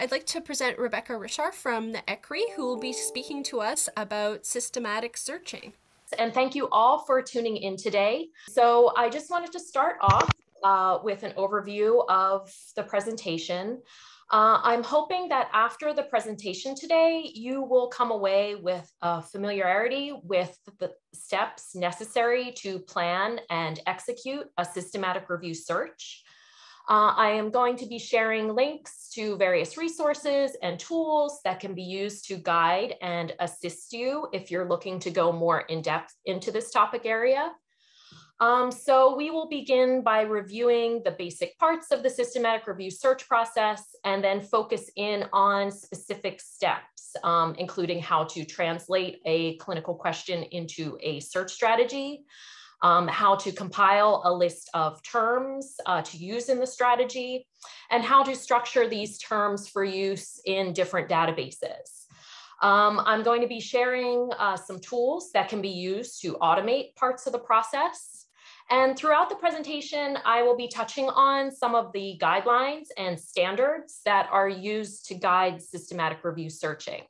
I'd like to present Rebecca Rishar from the ECRI, who will be speaking to us about systematic searching. And thank you all for tuning in today. So I just wanted to start off with an overview of the presentation. I'm hoping that after the presentation today, you will come away with a familiarity with the steps necessary to plan and execute a systematic review search. I am going to be sharing links to various resources and tools that can be used to guide and assist you if you're looking to go more in depth into this topic area. So we will begin by reviewing the basic parts of the systematic review search process and then focus in on specific steps, including how to translate a clinical question into a search strategy, how to compile a list of terms to use in the strategy, and how to structure these terms for use in different databases. I'm going to be sharing some tools that can be used to automate parts of the process. And throughout the presentation, I will be touching on some of the guidelines and standards that are used to guide systematic review searching.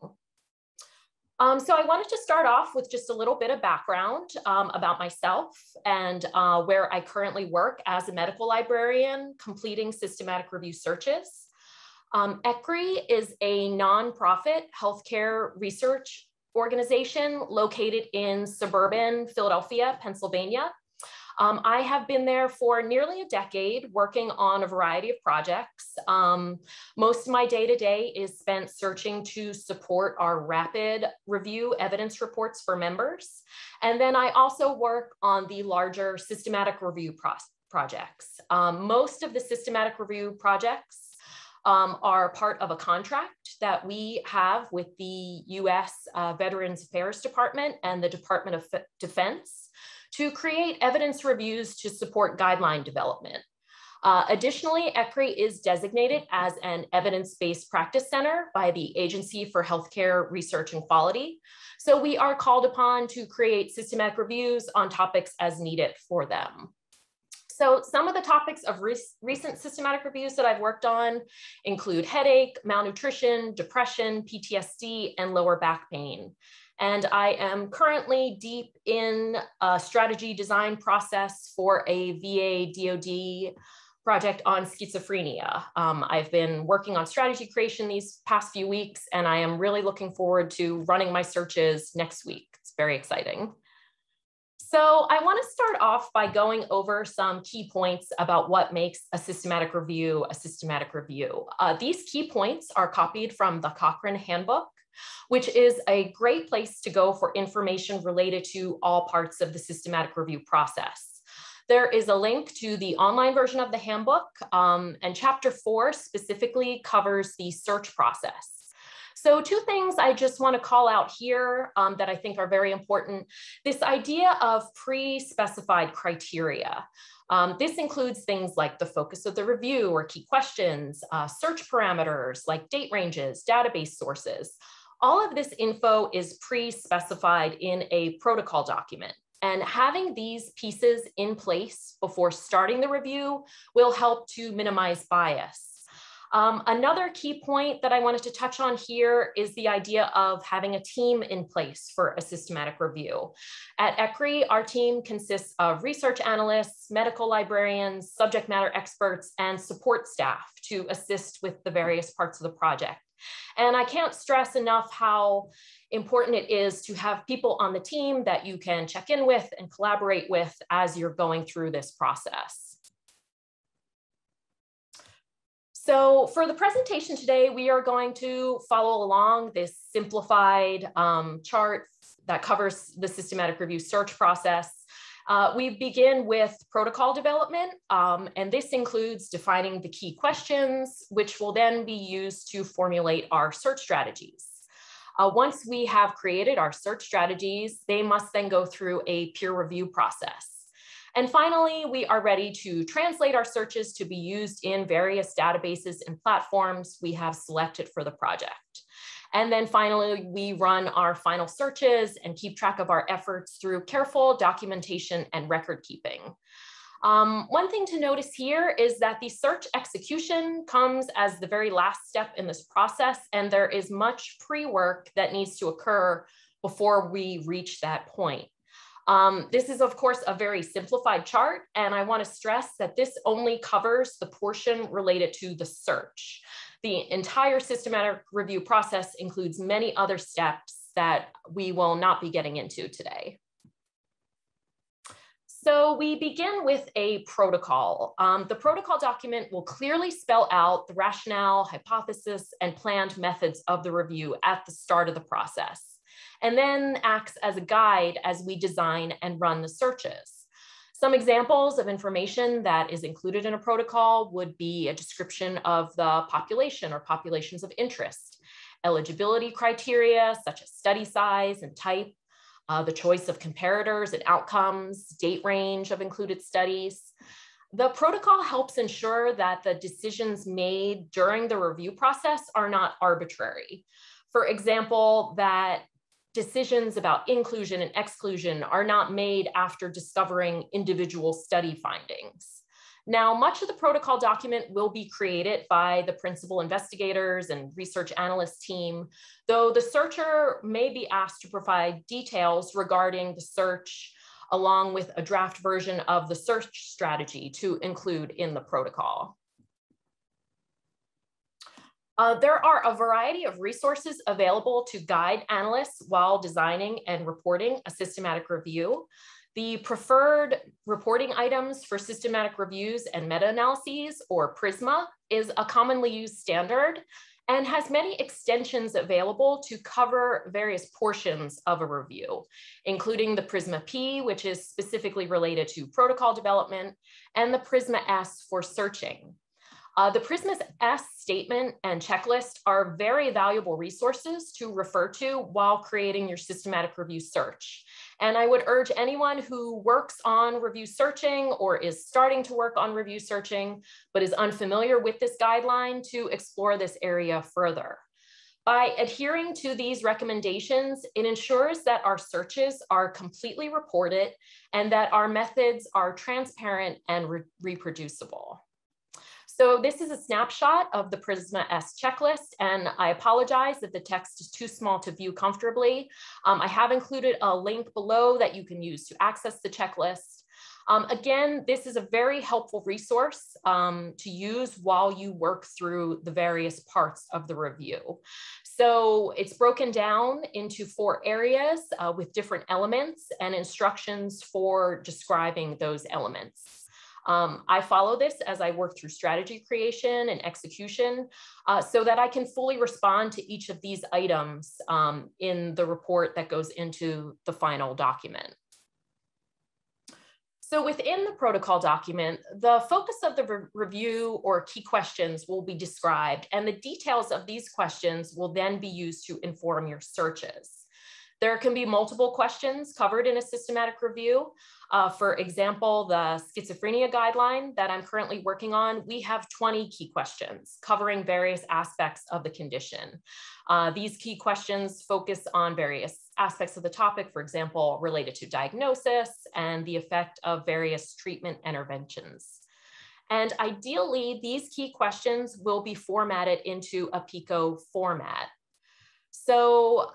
So I wanted to start off with just a little bit of background about myself and where I currently work as a medical librarian completing systematic review searches. ECRI is a nonprofit healthcare research organization located in suburban Philadelphia, Pennsylvania. I have been there for nearly a decade working on a variety of projects. Most of my day-to-day is spent searching to support our rapid review evidence reports for members. And then I also work on the larger systematic review projects. Most of the systematic review projects are part of a contract that we have with the US Veterans Affairs Department and the Department of Defense to create evidence reviews to support guideline development. Additionally, ECRI is designated as an evidence-based practice center by the Agency for Healthcare Research and Quality. So we are called upon to create systematic reviews on topics as needed for them. So some of the topics of recent systematic reviews that I've worked on include headache, malnutrition, depression, PTSD, and lower back pain. And I am currently deep in a strategy design process for a VA DoD project on schizophrenia. I've been working on strategy creation these past few weeks, and I am really looking forward to running my searches next week. It's very exciting. So I want to start off by going over some key points about what makes a systematic review a systematic review. These key points are copied from the Cochrane Handbook, which is a great place to go for information related to all parts of the systematic review process. There is a link to the online version of the handbook, and chapter 4 specifically covers the search process. So two things I just want to call out here that I think are very important. This idea of pre-specified criteria. This includes things like the focus of the review or key questions, search parameters like date ranges, database sources. All of this info is pre-specified in a protocol document, and having these pieces in place before starting the review will help to minimize bias. Another key point that I wanted to touch on here is the idea of having a team in place for a systematic review. At ECRI, our team consists of research analysts, medical librarians, subject matter experts, and support staff to assist with the various parts of the project. And I can't stress enough how important it is to have people on the team that you can check in with and collaborate with as you're going through this process. So for the presentation today, we are going to follow along this simplified chart that covers the systematic review search process. We begin with protocol development, and this includes defining the key questions, which will then be used to formulate our search strategies. Once we have created our search strategies, they must then go through a peer review process. And finally, we are ready to translate our searches to be used in various databases and platforms we have selected for the project. And then finally, we run our final searches and keep track of our efforts through careful documentation and record keeping. One thing to notice here is that the search execution comes as the very last step in this process, and there is much pre-work that needs to occur before we reach that point. This is, of course, a very simplified chart, and I want to stress that this only covers the portion related to the search. The entire systematic review process includes many other steps that we will not be getting into today. So we begin with a protocol. The protocol document will clearly spell out the rationale, hypothesis, and planned methods of the review at the start of the process, and then acts as a guide as we design and run the searches. Some examples of information that is included in a protocol would be a description of the population or populations of interest, eligibility criteria such as study size and type, the choice of comparators and outcomes, date range of included studies. The protocol helps ensure that the decisions made during the review process are not arbitrary. For example, that decisions about inclusion and exclusion are not made after discovering individual study findings. Now, much of the protocol document will be created by the principal investigators and research analyst team, though the searcher may be asked to provide details regarding the search along with a draft version of the search strategy to include in the protocol. There are a variety of resources available to guide analysts while designing and reporting a systematic review. The preferred reporting items for systematic reviews and meta-analyses, or PRISMA, is a commonly used standard and has many extensions available to cover various portions of a review, including the PRISMA P, which is specifically related to protocol development, and the PRISMA S for searching. The PRISMA S statement and checklist are very valuable resources to refer to while creating your systematic review search. And I would urge anyone who works on review searching or is starting to work on review searching, but is unfamiliar with this guideline, to explore this area further. By adhering to these recommendations, it ensures that our searches are completely reported and that our methods are transparent and reproducible. So this is a snapshot of the PRISMA S checklist, and I apologize if the text is too small to view comfortably. I have included a link below that you can use to access the checklist. Again, this is a very helpful resource to use while you work through the various parts of the review. So it's broken down into 4 areas with different elements and instructions for describing those elements. I follow this as I work through strategy creation and execution so that I can fully respond to each of these items in the report that goes into the final document. So within the protocol document, the focus of the review or key questions will be described, and the details of these questions will then be used to inform your searches. There can be multiple questions covered in a systematic review. For example, the schizophrenia guideline that I'm currently working on, we have 20 key questions covering various aspects of the condition. These key questions focus on various aspects of the topic, for example, related to diagnosis and the effect of various treatment interventions. And ideally, these key questions will be formatted into a Pico format. So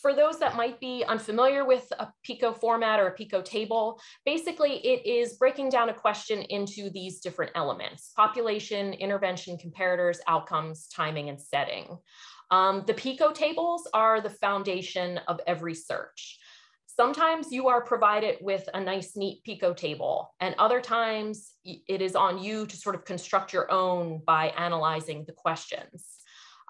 for those that might be unfamiliar with a Pico format or a Pico table, basically it is breaking down a question into these different elements: population, intervention, comparators, outcomes, timing, and setting. The Pico tables are the foundation of every search. Sometimes you are provided with a nice, neat Pico table, and other times it is on you to sort of construct your own by analyzing the questions.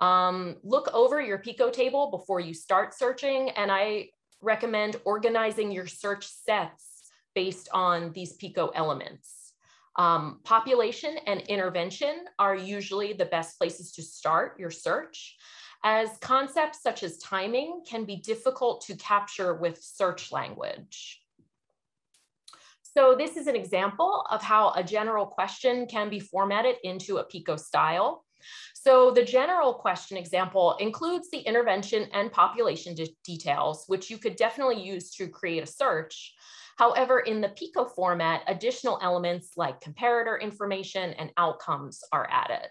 Look over your Pico table before you start searching, and I recommend organizing your search sets based on these Pico elements. Population and intervention are usually the best places to start your search, as concepts such as timing can be difficult to capture with search language. So this is an example of how a general question can be formatted into a Pico style. So the general question example includes the intervention and population details, which you could definitely use to create a search. However, in the Pico format, additional elements like comparator information and outcomes are added.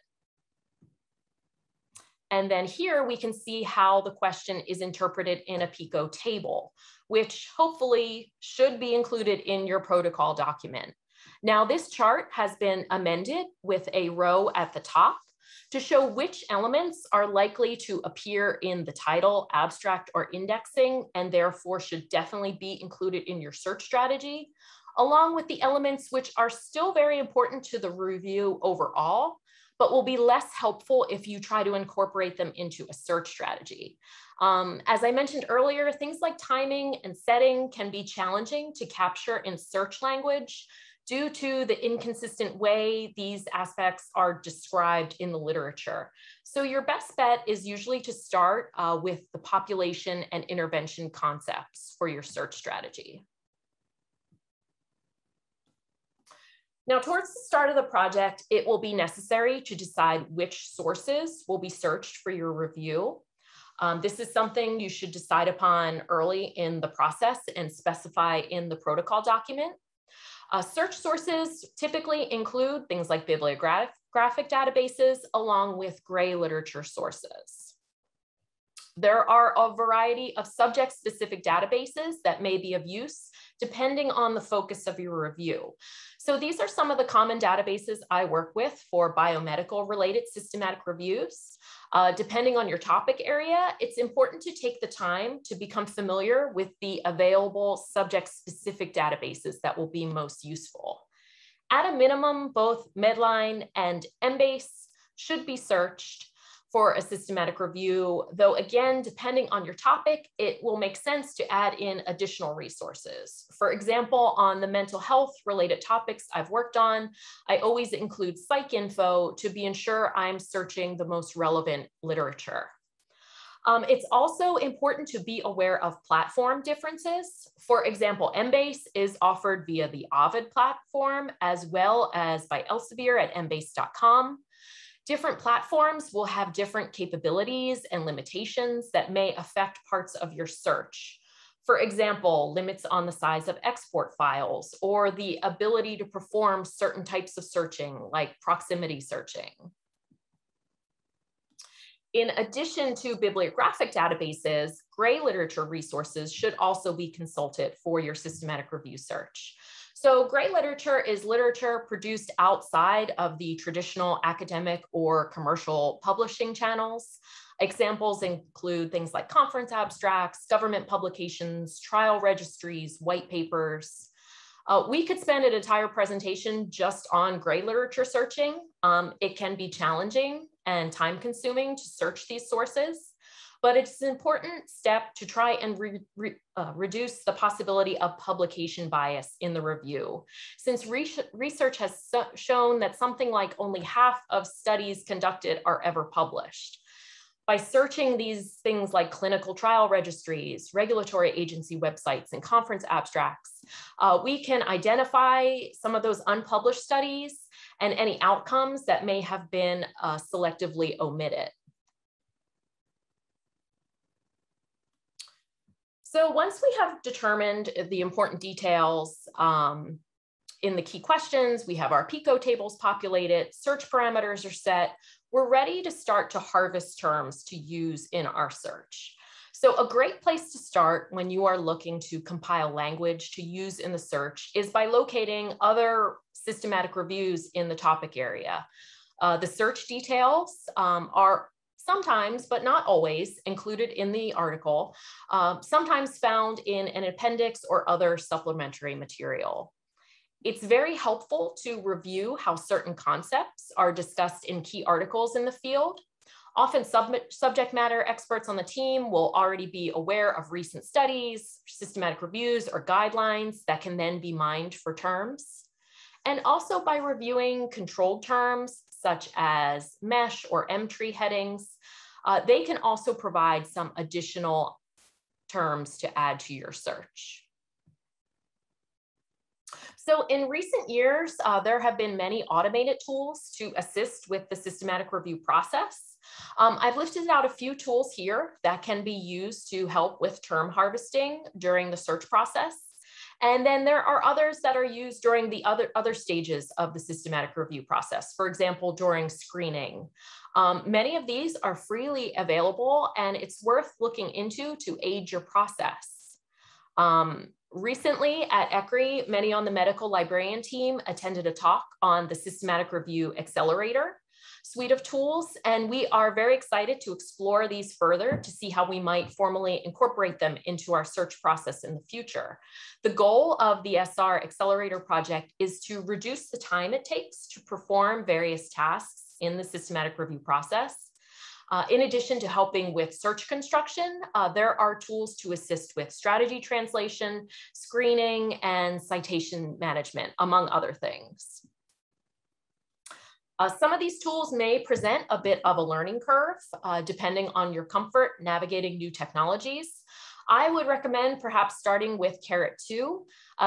And then here we can see how the question is interpreted in a Pico table, which hopefully should be included in your protocol document. Now, this chart has been amended with a row at the top to show which elements are likely to appear in the title, abstract, or indexing, and therefore should definitely be included in your search strategy, along with the elements which are still very important to the review overall, but will be less helpful if you try to incorporate them into a search strategy. As I mentioned earlier, things like timing and setting can be challenging to capture in search language due to the inconsistent way these aspects are described in the literature. So your best bet is usually to start with the population and intervention concepts for your search strategy. Now, towards the start of the project, it will be necessary to decide which sources will be searched for your review. This is something you should decide upon early in the process and specify in the protocol document. Search sources typically include things like bibliographic databases along with gray literature sources. There are a variety of subject-specific databases that may be of use depending on the focus of your review. So these are some of the common databases I work with for biomedical related systematic reviews. Depending on your topic area, it's important to take the time to become familiar with the available subject-specific databases that will be most useful. At a minimum, both Medline and Embase should be searched for a systematic review, though again, depending on your topic, it will make sense to add in additional resources. For example, on the mental health related topics I've worked on, I always include PsycInfo to be ensure I'm searching the most relevant literature. It's also important to be aware of platform differences. For example, Embase is offered via the Ovid platform as well as by Elsevier at embase.com. Different platforms will have different capabilities and limitations that may affect parts of your search. For example, limits on the size of export files or the ability to perform certain types of searching like proximity searching. In addition to bibliographic databases, gray literature resources should also be consulted for your systematic review search. So gray literature is literature produced outside of the traditional academic or commercial publishing channels. Examples include things like conference abstracts, government publications, trial registries, white papers. We could spend an entire presentation just on gray literature searching. It can be challenging and time-consuming to search these sources, but it's an important step to try and reduce the possibility of publication bias in the review. Since research has shown that something like only half of studies conducted are ever published. By searching these things like clinical trial registries, regulatory agency websites, and conference abstracts, we can identify some of those unpublished studies and any outcomes that may have been selectively omitted. So once we have determined the important details in the key questions, we have our Pico tables populated, search parameters are set, we're ready to start to harvest terms to use in our search. So a great place to start when you are looking to compile language to use in the search is by locating other systematic reviews in the topic area. The search details are sometimes, but not always, included in the article, sometimes found in an appendix or other supplementary material. It's very helpful to review how certain concepts are discussed in key articles in the field. Often subject matter experts on the team will already be aware of recent studies, systematic reviews, or guidelines that can then be mined for terms. And also by reviewing controlled terms such as mesh or M-tree headings, they can also provide some additional terms to add to your search. So in recent years, there have been many automated tools to assist with the systematic review process. I've listed out a few tools here that can be used to help with term harvesting during the search process. And then there are others that are used during the other stages of the systematic review process. For example, during screening. Many of these are freely available, and it's worth looking into to aid your process. Recently at ECRI, many on the medical librarian team attended a talk on the Systematic Review Accelerator suite of tools, and we are very excited to explore these further to see how we might formally incorporate them into our search process in the future. The goal of the SR Accelerator project is to reduce the time it takes to perform various tasks in the systematic review process. In addition to helping with search construction, there are tools to assist with strategy translation, screening, and citation management, among other things. Some of these tools may present a bit of a learning curve, depending on your comfort navigating new technologies. I would recommend perhaps starting with Caret 2.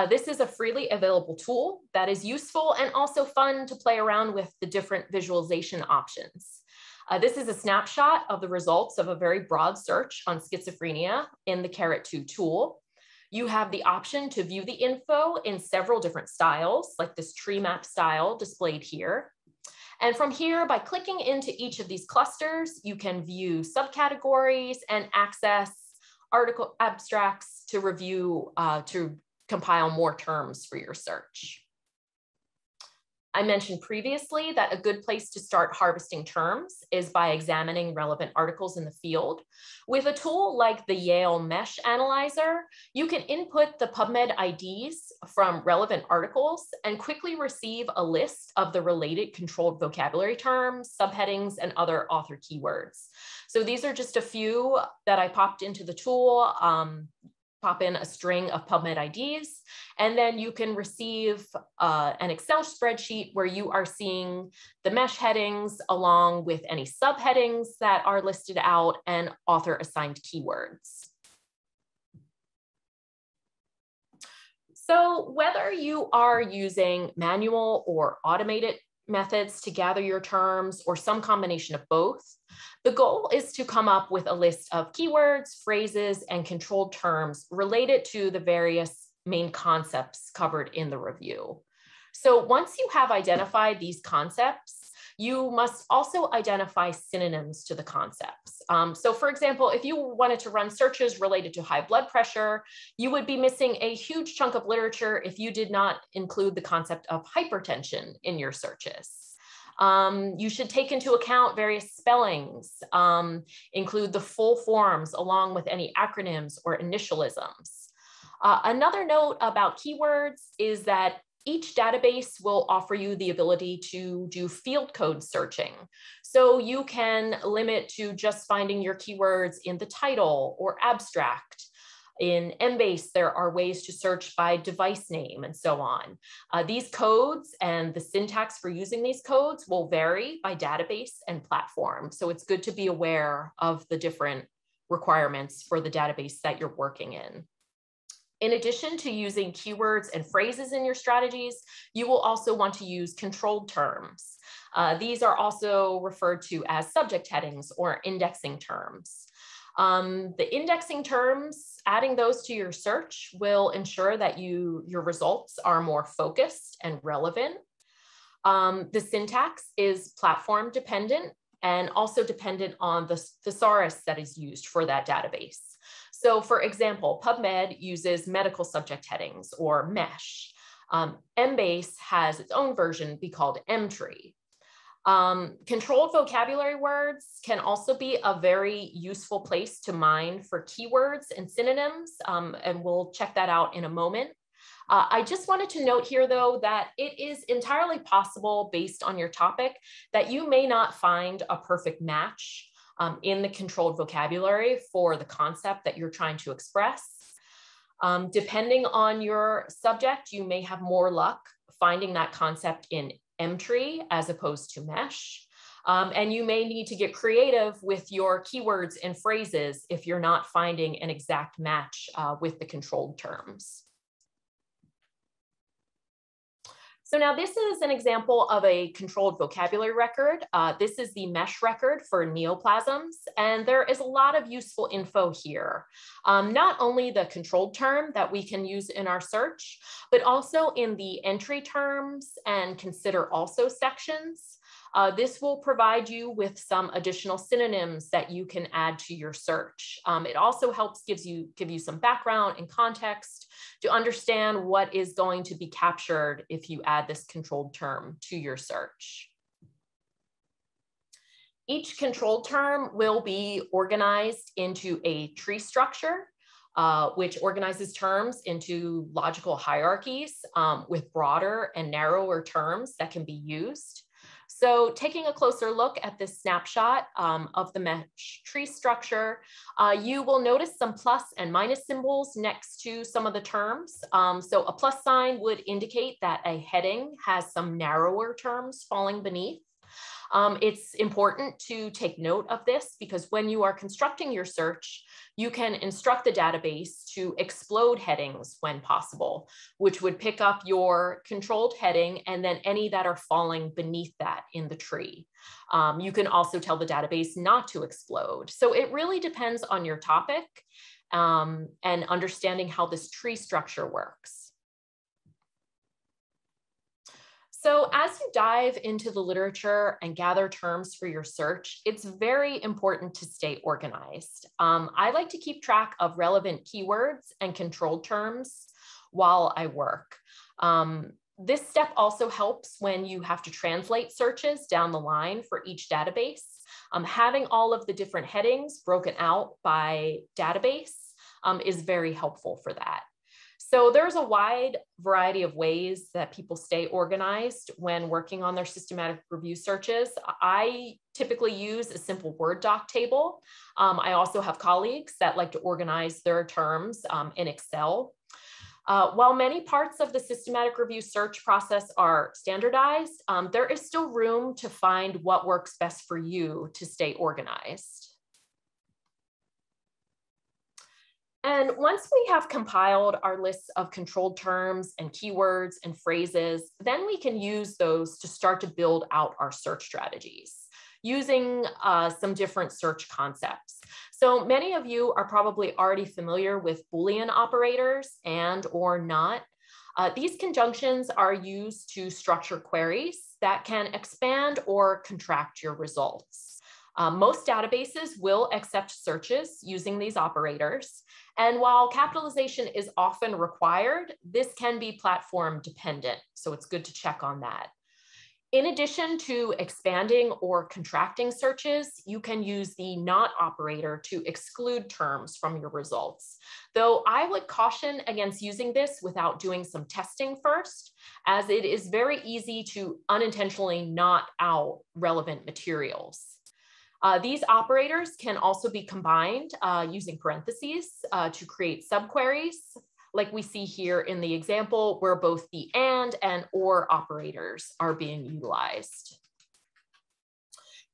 This is a freely available tool that is useful and also fun to play around with the different visualization options. This is a snapshot of the results of a very broad search on schizophrenia in the Caret 2 tool. You have the option to view the info in several different styles, like this tree map style displayed here. And from here, by clicking into each of these clusters, you can view subcategories and access article abstracts to review, to compile more terms for your search. I mentioned previously that a good place to start harvesting terms is by examining relevant articles in the field. With a tool like the Yale Mesh Analyzer, you can input the PubMed IDs from relevant articles and quickly receive a list of the related controlled vocabulary terms, subheadings, and other author keywords. So these are just a few that I popped into the tool. Pop in a string of PubMed IDs, and then you can receive an Excel spreadsheet where you are seeing the mesh headings along with any subheadings that are listed out and author assigned keywords. So whether you are using manual or automated methods to gather your terms or some combination of both, the goal is to come up with a list of keywords, phrases, and controlled terms related to the various main concepts covered in the review. So once you have identified these concepts, you must also identify synonyms to the concepts. So for example, if you wanted to run searches related to high blood pressure, you would be missing a huge chunk of literature if you did not include the concept of hypertension in your searches. You should take into account various spellings, include the full forms along with any acronyms or initialisms. Another note about keywords is that each database will offer you the ability to do field code searching. So you can limit to just finding your keywords in the title or abstract. In Embase, there are ways to search by device name and so on. These codes and the syntax for using these codes will vary by database and platform. So it's good to be aware of the different requirements for the database that you're working in. In addition to using keywords and phrases in your strategies, you will also want to use controlled terms. These are also referred to as subject headings or indexing terms. The indexing terms, adding those to your search will ensure that your results are more focused and relevant. The syntax is platform dependent and also dependent on the thesaurus that is used for that database. So for example, PubMed uses medical subject headings or MESH. Embase has its own version be called Mtree. Controlled vocabulary words can also be a very useful place to mine for keywords and synonyms, and we'll check that out in a moment. I just wanted to note here, though, that it is entirely possible, based on your topic, that you may not find a perfect match in the controlled vocabulary for the concept that you're trying to express. Depending on your subject, you may have more luck finding that concept in Mtree as opposed to Mesh. And you may need to get creative with your keywords and phrases if you're not finding an exact match with the controlled terms. So now this is an example of a controlled vocabulary record. This is the mesh record for Neoplasms, and there is a lot of useful info here. Not only the controlled term that we can use in our search, but also in the entry terms and consider also sections. This will provide you with some additional synonyms that you can add to your search. It also helps give you some background and context to understand what is going to be captured if you add this controlled term to your search. Each controlled term will be organized into a tree structure, which organizes terms into logical hierarchies with broader and narrower terms that can be used. So taking a closer look at this snapshot of the mesh tree structure, you will notice some plus and minus symbols next to some of the terms. So a plus sign would indicate that a heading has some narrower terms falling beneath. It's important to take note of this because when you are constructing your search, you can instruct the database to explode headings when possible, which would pick up your controlled heading and then any that are falling beneath that in the tree. You can also tell the database not to explode. So it really depends on your topic and understanding how this tree structure works. So as you dive into the literature and gather terms for your search, it's very important to stay organized. I like to keep track of relevant keywords and controlled terms while I work. This step also helps when you have to translate searches down the line for each database. Having all of the different headings broken out by database is very helpful for that. So there's a wide variety of ways that people stay organized when working on their systematic review searches. I typically use a simple Word doc table. I also have colleagues that like to organize their terms in Excel. While many parts of the systematic review search process are standardized, there is still room to find what works best for you to stay organized. And once we have compiled our lists of controlled terms and keywords and phrases, then we can use those to start to build out our search strategies using some different search concepts. So many of you are probably already familiar with Boolean operators and or not. These conjunctions are used to structure queries that can expand or contract your results. Most databases will accept searches using these operators. And while capitalization is often required, this can be platform dependent. So it's good to check on that. In addition to expanding or contracting searches, you can use the not operator to exclude terms from your results. Though I would caution against using this without doing some testing first, as it is very easy to unintentionally not out relevant materials. These operators can also be combined using parentheses to create subqueries, like we see here in the example where both the and or operators are being utilized.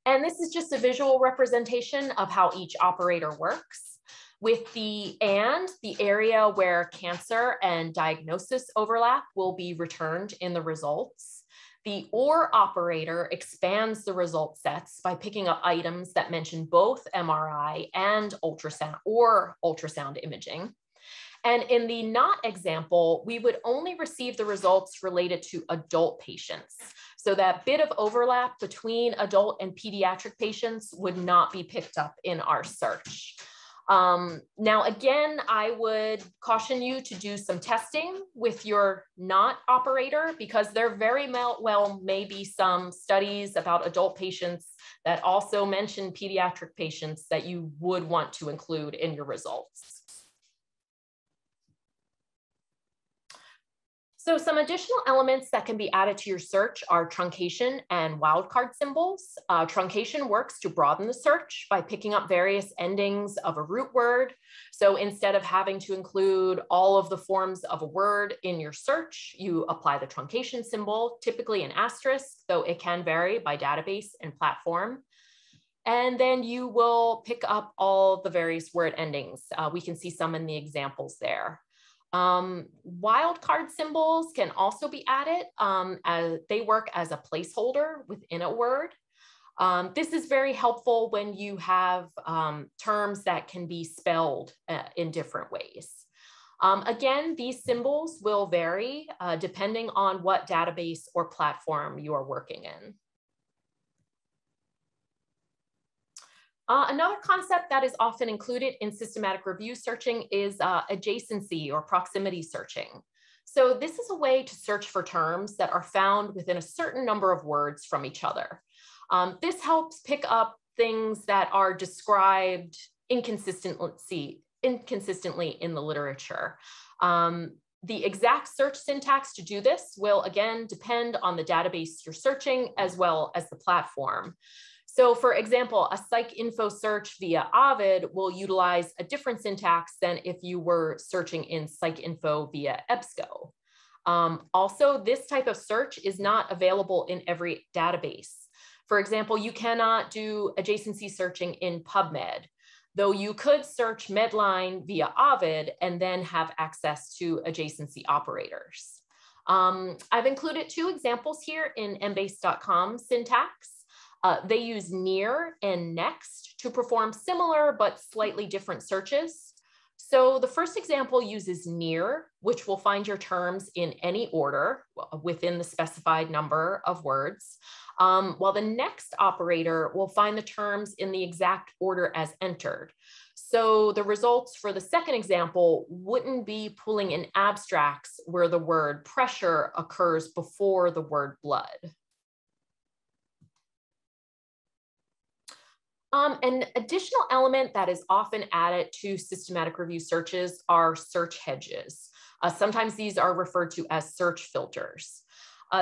And this is just a visual representation of how each operator works. With the and, the area where cancer and diagnosis overlap will be returned in the results. The or operator expands the result sets by picking up items that mention both MRI and ultrasound or ultrasound imaging. And in the not example, we would only receive the results related to adult patients. So that bit of overlap between adult and pediatric patients would not be picked up in our search. Now, again, I would caution you to do some testing with your not operator because there very well may be some studies about adult patients that also mention pediatric patients that you would want to include in your results. So some additional elements that can be added to your search are truncation and wildcard symbols. Truncation works to broaden the search by picking up various endings of a root word. So instead of having to include all of the forms of a word in your search, you apply the truncation symbol, typically an asterisk, though it can vary by database and platform. And then you will pick up all the various word endings. We can see some in the examples there. Wildcard symbols can also be added as they work as a placeholder within a word. This is very helpful when you have terms that can be spelled in different ways. Again, these symbols will vary depending on what database or platform you are working in. Another concept that is often included in systematic review searching is adjacency or proximity searching. So this is a way to search for terms that are found within a certain number of words from each other. This helps pick up things that are described inconsistently in the literature. The exact search syntax to do this will again depend on the database you're searching as well as the platform. So for example, a PsycInfo search via Ovid will utilize a different syntax than if you were searching in PsycInfo via EBSCO. Also, this type of search is not available in every database. For example, you cannot do adjacency searching in Pubmed, though you could search Medline via Ovid and then have access to adjacency operators. I've included two examples here in embase.com syntax. They use near and next to perform similar but slightly different searches. So the first example uses near, which will find your terms in any order within the specified number of words, while the next operator will find the terms in the exact order as entered. So the results for the second example wouldn't be pulling in abstracts where the word pressure occurs before the word blood. An additional element that is often added to systematic review searches are search hedges. Sometimes these are referred to as search filters.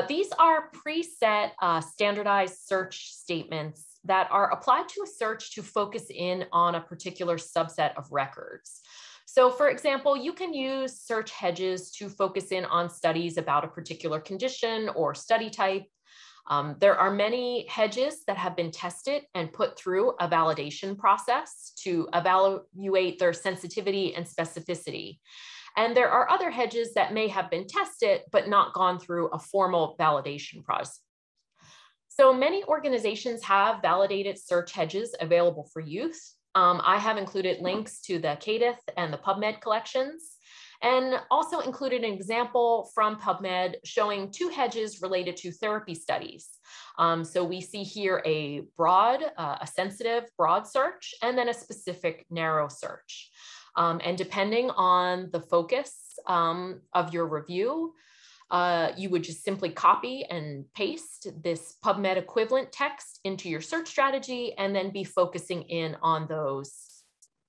These are preset standardized search statements that are applied to a search to focus in on a particular subset of records. So for example, you can use search hedges to focus in on studies about a particular condition or study type. There are many hedges that have been tested and put through a validation process to evaluate their sensitivity and specificity. And there are other hedges that may have been tested, but not gone through a formal validation process. So many organizations have validated search hedges available for use. I have included links to the CADITH and the Pubmed collections, and also included an example from Pubmed showing two hedges related to therapy studies. So we see here a broad, a sensitive broad search, and then a specific narrow search. And depending on the focus of your review, you would just simply copy and paste this Pubmed equivalent text into your search strategy and then be focusing in on those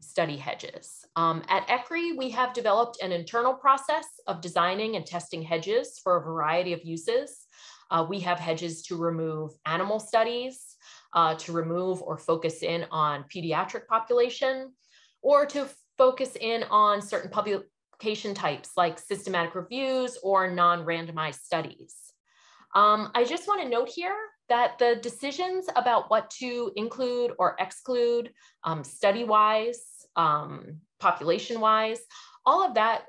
study hedges. At ECRI, we have developed an internal process of designing and testing hedges for a variety of uses. We have hedges to remove animal studies, to remove or focus in on pediatric population, or to focus in on certain publication types like systematic reviews or non-randomized studies. I just want to note here that the decisions about what to include or exclude study-wise, population-wise, all of that,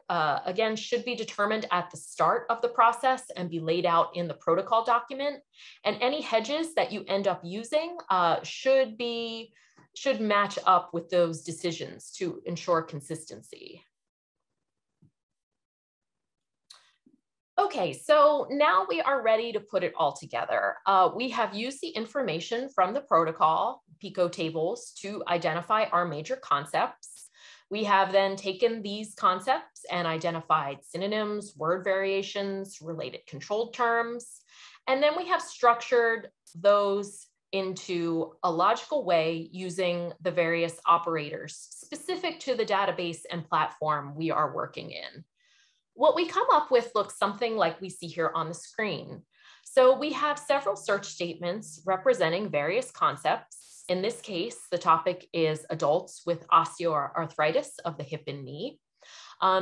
again, should be determined at the start of the process and be laid out in the protocol document. And any hedges that you end up using should match up with those decisions to ensure consistency. Okay, so now we are ready to put it all together. We have used the information from the protocol, Pico Tables, to identify our major concepts. We have then taken these concepts and identified synonyms, word variations, related controlled terms, and then we have structured those into a logical way using the various operators specific to the database and platform we are working in. What we come up with looks something like we see here on the screen. So we have several search statements representing various concepts. In this case, the topic is adults with osteoarthritis of the hip and knee.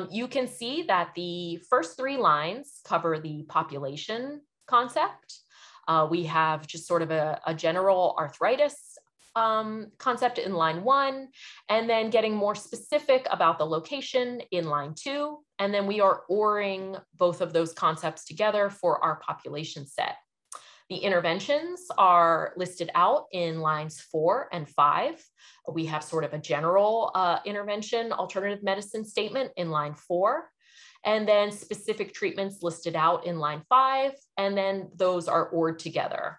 You can see that the first three lines cover the population concept. We have just sort of a general arthritis concept in line 1, and then getting more specific about the location in line 2. And then we are ORing both of those concepts together for our population set. The interventions are listed out in lines 4 and 5. We have sort of a general intervention alternative medicine statement in line 4, and then specific treatments listed out in line 5, and then those are ORed together.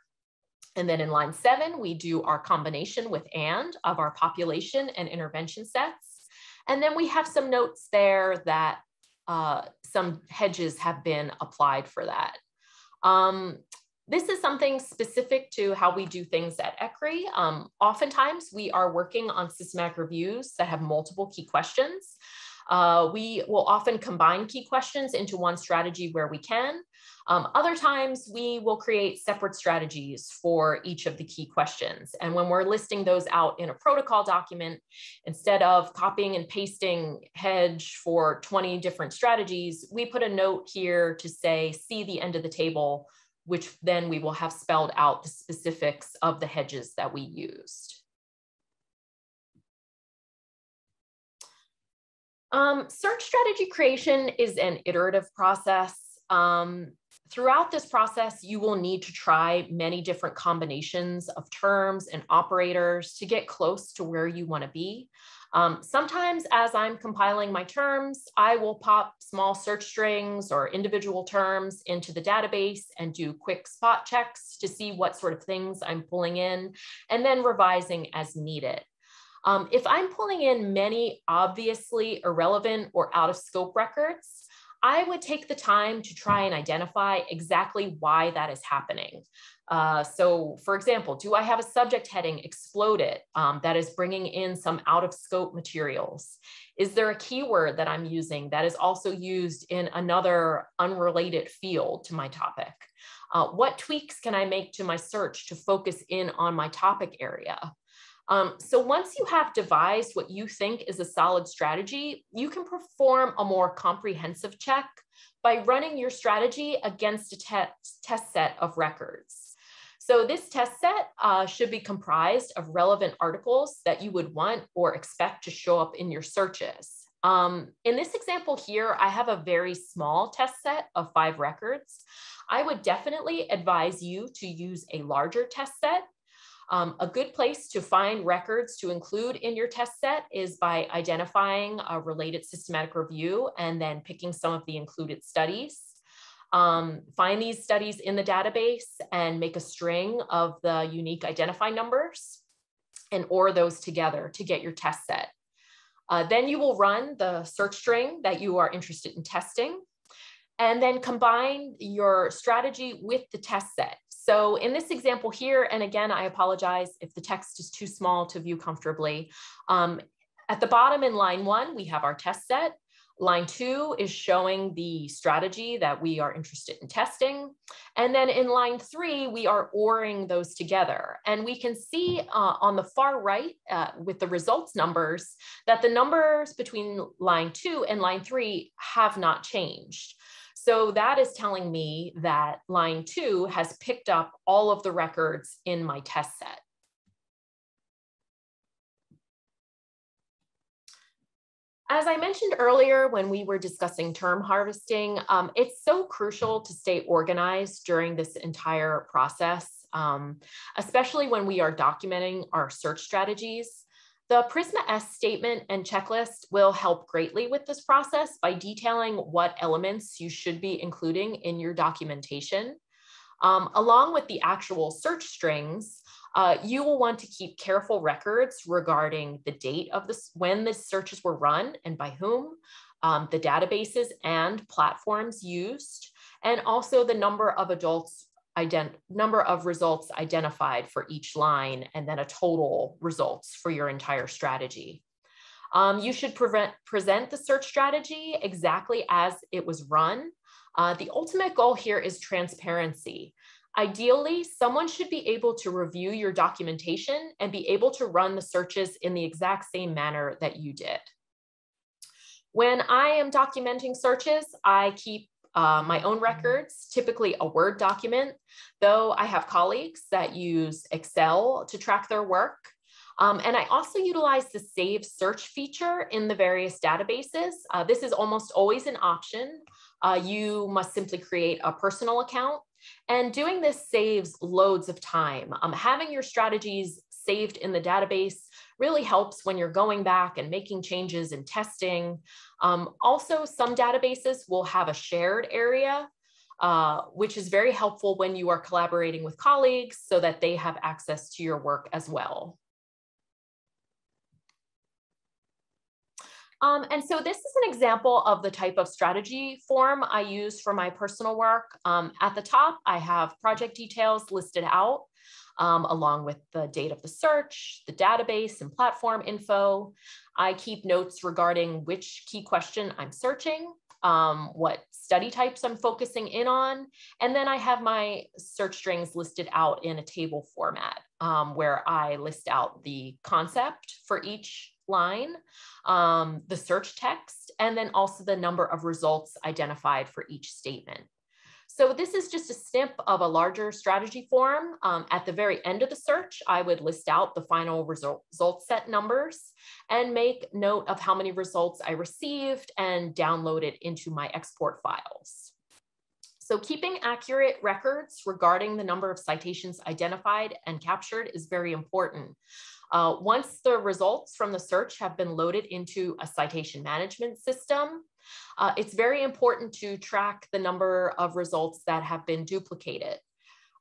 And then in line 7, we do our combination with and of our population and intervention sets. And then we have some notes there that some hedges have been applied for that. This is something specific to how we do things at ECRI. Oftentimes we are working on systematic reviews that have multiple key questions. We will often combine key questions into one strategy where we can. Other times we will create separate strategies for each of the key questions. And when we're listing those out in a protocol document, instead of copying and pasting hedge for 20 different strategies, we put a note here to say, see the end of the table, which then we will have spelled out the specifics of the hedges that we used. Search strategy creation is an iterative process. Throughout this process, you will need to try many different combinations of terms and operators to get close to where you want to be. Sometimes as I'm compiling my terms, I will pop small search strings or individual terms into the database and do quick spot checks to see what sort of things I'm pulling in, and then revising as needed. If I'm pulling in many obviously irrelevant or out of scope records, I would take the time to try and identify exactly why that is happening. So for example, do I have a subject heading exploded that is bringing in some out of scope materials? Is there a keyword that I'm using that is also used in another unrelated field to my topic? What tweaks can I make to my search to focus in on my topic area? So once you have devised what you think is a solid strategy, you can perform a more comprehensive check by running your strategy against a test set of records. So this test set should be comprised of relevant articles that you would want or expect to show up in your searches. In this example here, I have a very small test set of 5 records. I would definitely advise you to use a larger test set. A good place to find records to include in your test set is by identifying a related systematic review and then picking some of the included studies. Find these studies in the database and make a string of the unique identify numbers and OR those together to get your test set. Then you will run the search string that you are interested in testing, and then combine your strategy with the test set. So in this example here, and again, I apologize if the text is too small to view comfortably. At the bottom in line 1, we have our test set. Line 2 is showing the strategy that we are interested in testing. And then in line 3, we are ORing those together. And we can see on the far right with the results numbers that the numbers between line 2 and line 3 have not changed. So that is telling me that line 2 has picked up all of the records in my test set. As I mentioned earlier when we were discussing term harvesting, it's so crucial to stay organized during this entire process, especially when we are documenting our search strategies. The Prisma S statement and checklist will help greatly with this process by detailing what elements you should be including in your documentation. Along with the actual search strings, you will want to keep careful records regarding the date of this, when the searches were run and by whom, the databases and platforms used, and also the number of results identified for each line, and then a total results for your entire strategy. You should present the search strategy exactly as it was run. The ultimate goal here is transparency. Ideally, someone should be able to review your documentation and be able to run the searches in the exact same manner that you did. When I am documenting searches, I keep my own records, typically a Word document, though I have colleagues that use Excel to track their work. And I also utilize the Save Search feature in the various databases. This is almost always an option. You must simply create a personal account. And doing this saves loads of time. Having your strategies saved in the database really helps when you're going back and making changes and testing. Also, some databases will have a shared area, which is very helpful when you are collaborating with colleagues so that they have access to your work as well. And so this is an example of the type of strategy form I use for my personal work. At the top, I have project details listed out along with the date of the search, the database and platform info. I keep notes regarding which key question I'm searching, what study types I'm focusing in on, and then I have my search strings listed out in a table format where I list out the concept for each line, the search text, and then also the number of results identified for each statement. So this is just a snip of a larger strategy form. At the very end of the search, I would list out the final result set numbers and make note of how many results I received and download it into my export files. So keeping accurate records regarding the number of citations identified and captured is very important. Once the results from the search have been loaded into a citation management system, it's very important to track the number of results that have been duplicated.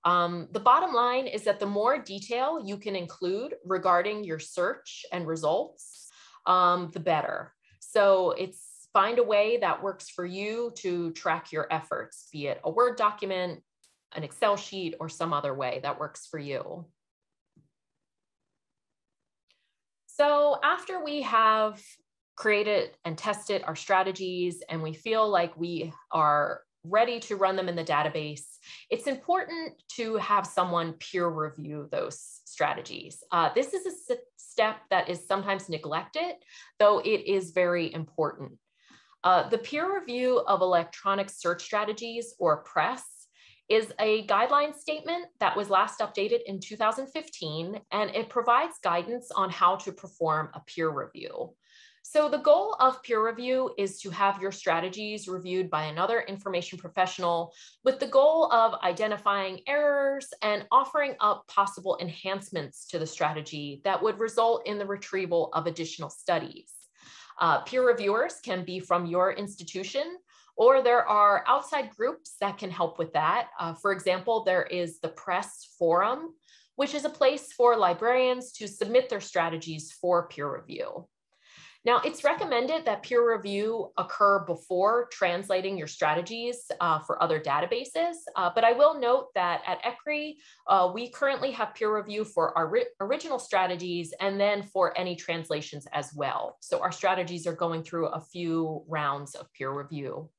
The bottom line is that the more detail you can include regarding your search and results, the better. So find a way that works for you to track your efforts, be it a Word document, an Excel sheet, or some other way that works for you. So after we have created and tested our strategies and we feel like we are ready to run them in the database, it's important to have someone peer review those strategies. This is a step that is sometimes neglected, though it is very important. The peer review of electronic search strategies, or PRESS, is a guideline statement that was last updated in 2015, and it provides guidance on how to perform a peer review. So the goal of peer review is to have your strategies reviewed by another information professional with the goal of identifying errors and offering up possible enhancements to the strategy that would result in the retrieval of additional studies. Peer reviewers can be from your institution, or there are outside groups that can help with that. For example, there is the PRESS Forum, which is a place for librarians to submit their strategies for peer review. Now, it's recommended that peer review occur before translating your strategies for other databases, but I will note that at ECRI, we currently have peer review for our original strategies and then for any translations as well. So our strategies are going through a few rounds of peer review.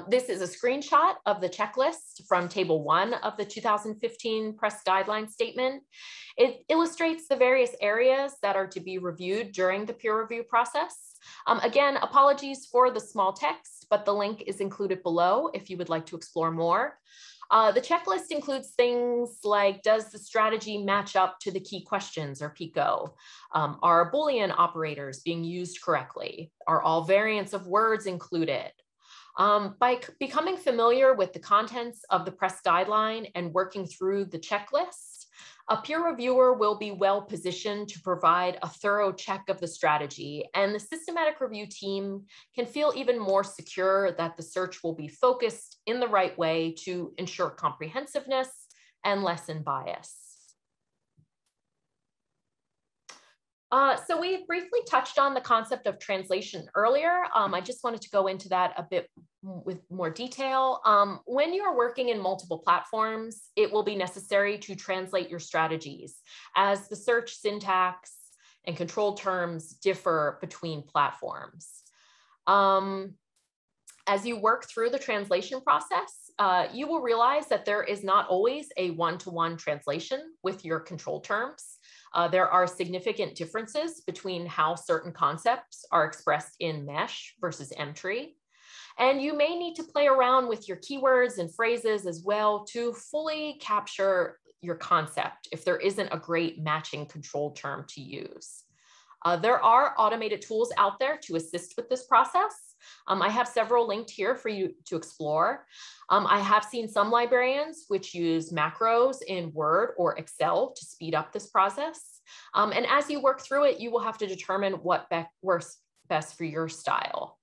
This is a screenshot of the checklist from Table 1 of the 2015 PRESS Guideline Statement. It illustrates the various areas that are to be reviewed during the peer review process. Again, apologies for the small text, but the link is included below if you would like to explore more. The checklist includes things like, does the strategy match up to the key questions, or Pico? Are Boolean operators being used correctly? Are all variants of words included? By becoming familiar with the contents of the PRESS guideline and working through the checklist, a peer reviewer will be well positioned to provide a thorough check of the strategy, and the systematic review team can feel even more secure that the search will be focused in the right way to ensure comprehensiveness and lessen bias. So we briefly touched on the concept of translation earlier. I just wanted to go into that a bit with more detail. When you are working in multiple platforms, it will be necessary to translate your strategies as the search syntax and control terms differ between platforms. As you work through the translation process, you will realize that there is not always a one-to-one translation with your control terms. There are significant differences between how certain concepts are expressed in mesh versus mtree. And you may need to play around with your keywords and phrases as well to fully capture your concept if there isn't a great matching control term to use. There are automated tools out there to assist with this process. I have several linked here for you to explore. I have seen some librarians which use macros in Word or Excel to speed up this process. And as you work through it, you will have to determine what works best for your style.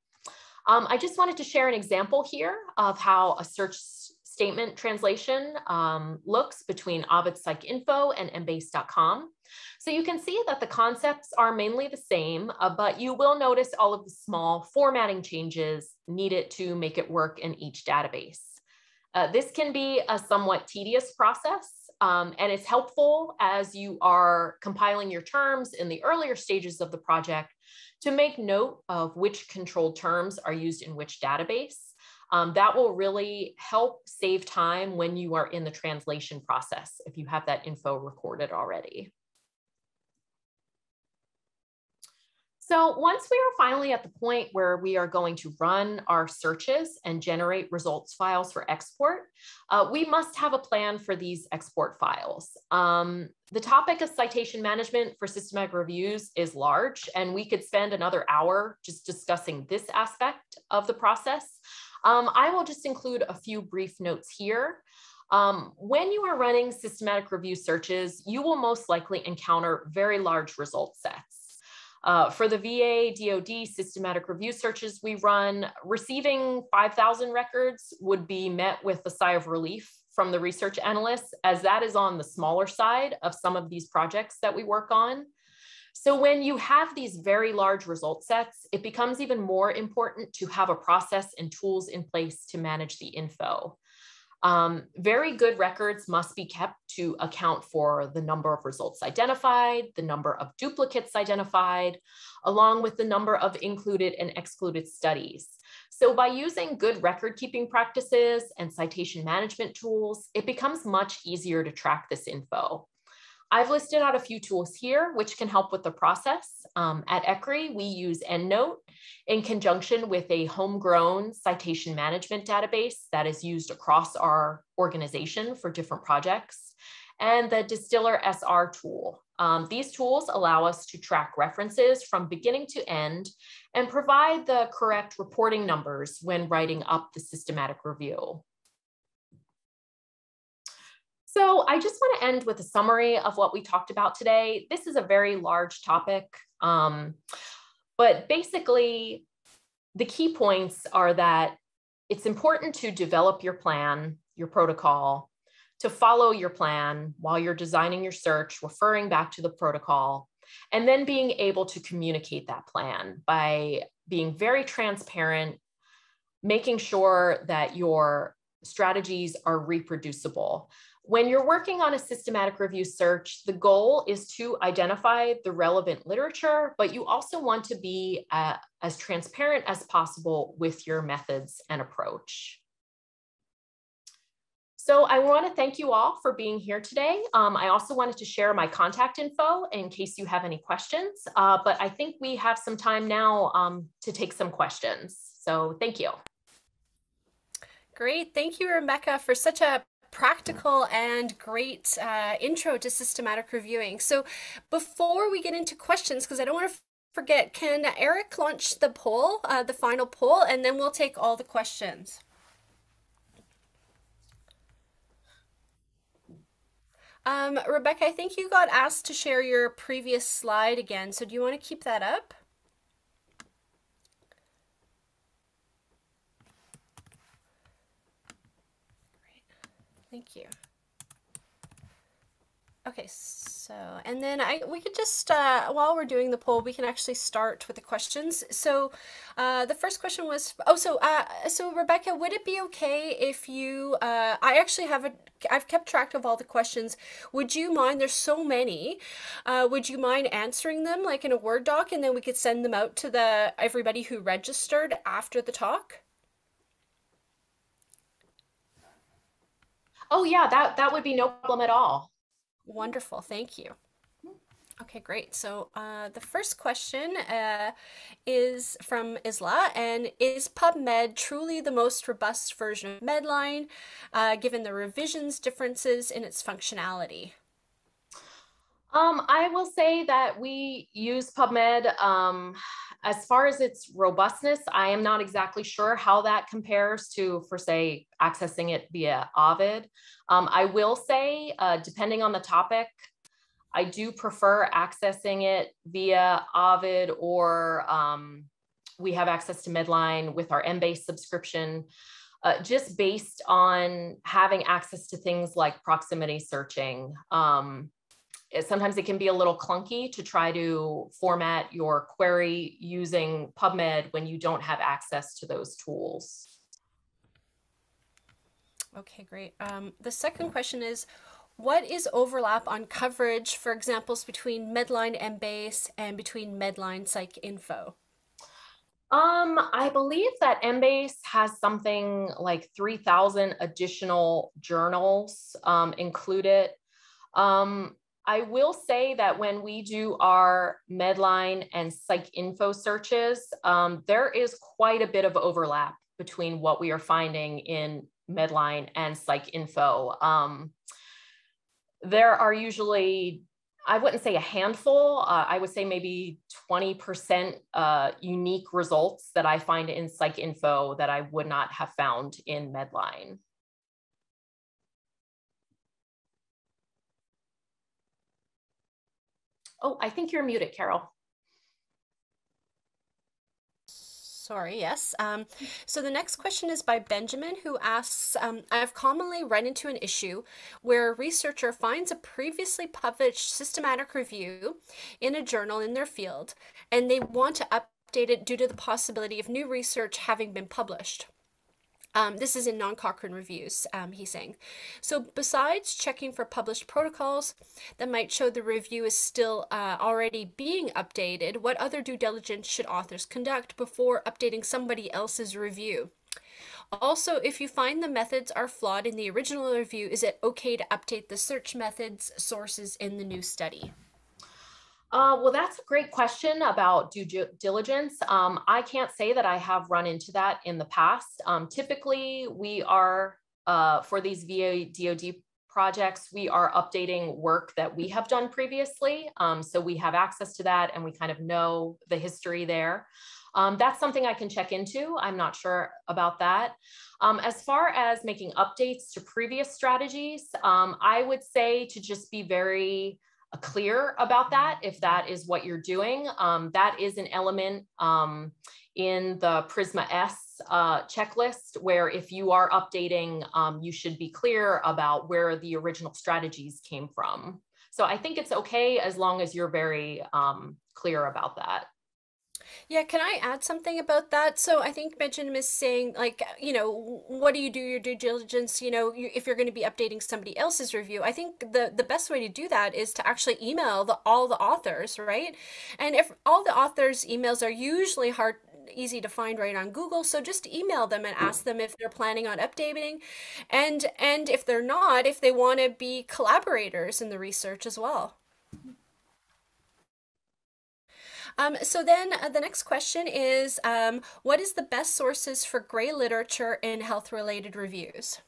I just wanted to share an example here of how a search statement translation looks between Ovid PsycInfo and embase.com. So you can see that the concepts are mainly the same, but you will notice all of the small formatting changes needed to make it work in each database. This can be a somewhat tedious process, and it's helpful as you are compiling your terms in the earlier stages of the project to make note of which controlled terms are used in which database. That will really help save time when you are in the translation process, if you have that info recorded already. So once we are finally at the point where we are going to run our searches and generate results files for export, we must have a plan for these export files. The topic of citation management for systematic reviews is large, and we could spend another hour just discussing this aspect of the process. I will just include a few brief notes here. When you are running systematic review searches, you will most likely encounter very large result sets. For the VA DoD systematic review searches we run, receiving 5,000 records would be met with a sigh of relief from the research analysts, as that is on the smaller side of some of these projects that we work on. So when you have these very large result sets, it becomes even more important to have a process and tools in place to manage the info. Very good records must be kept to account for the number of results identified, the number of duplicates identified, along with the number of included and excluded studies. So by using good record keeping practices and citation management tools, it becomes much easier to track this info. I've listed out a few tools here which can help with the process. At ECRI, we use EndNote in conjunction with a homegrown citation management database that is used across our organization for different projects, and the Distiller SR tool. These tools allow us to track references from beginning to end and provide the correct reporting numbers when writing up the systematic review. So I just want to end with a summary of what we talked about today. This is a very large topic, but basically the key points are that it's important to develop your plan, your protocol, to follow your plan while you're designing your search, referring back to the protocol, and then being able to communicate that plan by being very transparent, making sure that your strategies are reproducible. When you're working on a systematic review search, the goal is to identify the relevant literature, but you also want to be as transparent as possible with your methods and approach. So I want to thank you all for being here today. I also wanted to share my contact info in case you have any questions, but I think we have some time now to take some questions. So thank you. Great. Thank you, Rebecca, for such a practical and great intro to systematic reviewing. So before we get into questions, because I don't want to forget, can Eric launch the poll, the final poll, and then we'll take all the questions. Rebecca, I think you got asked to share your previous slide again, so do you want to keep that up? Thank you. Okay, so, and then we could just, while we're doing the poll, we can actually start with the questions. So the first question was, so Rebecca, would it be okay if you, I've kept track of all the questions. Would you mind, there's so many, would you mind answering them like in a Word doc, and then we could send them out to everybody who registered after the talk? Oh yeah, that would be no problem at all. Wonderful, thank you. Okay, great. So the first question is from Isla, and is Pubmed truly the most robust version of Medline, given the revisions differences in its functionality? I will say that we use PubMed. As far as its robustness, I am not exactly sure how that compares to, for say, accessing it via Ovid. I will say, depending on the topic, I do prefer accessing it via Ovid, or we have access to Medline with our Embase subscription, just based on having access to things like proximity searching. Sometimes it can be a little clunky to try to format your query using PubMed when you don't have access to those tools. Okay, great. The second question is, what is overlap on coverage for examples between Medline Embase and between Medline PsycInfo? I believe that Embase has something like 3,000 additional journals included. I will say that when we do our Medline and PsycInfo searches, there is quite a bit of overlap between what we are finding in Medline and PsycInfo. There are usually, I wouldn't say a handful, I would say maybe 20% unique results that I find in PsycInfo that I would not have found in Medline. Oh, I think you're muted, Carol. Sorry, yes. So the next question is by Benjamin, who asks, I've commonly run into an issue where a researcher finds a previously published systematic review in a journal in their field, and they want to update it due to the possibility of new research having been published. This is in non-Cochrane reviews, he's saying. So besides checking for published protocols that might show the review is still already being updated, what other due diligence should authors conduct before updating somebody else's review? Also, if you find the methods are flawed in the original review, is it okay to update the search methods sources in the new study? Well, that's a great question about due diligence. I can't say that I have run into that in the past. Typically, we are, for these VA DoD projects, we are updating work that we have done previously. So we have access to that and we kind of know the history there. That's something I can check into. I'm not sure about that. As far as making updates to previous strategies, I would say to just be very clear about that if that is what you're doing. That is an element in the Prisma S checklist, where if you are updating, you should be clear about where the original strategies came from. So I think it's okay as long as you're very clear about that. Yeah, can I add something about that? So I think Benjamin is saying, like, what do you do your due diligence? If you're going to be updating somebody else's review, I think the best way to do that is to actually email all the authors, right? And if all the authors' emails are usually easy to find right on Google, so just email them and ask them if they're planning on updating, and if they're not, if they want to be collaborators in the research as well. So then the next question is, what is the best sources for gray literature in health-related reviews?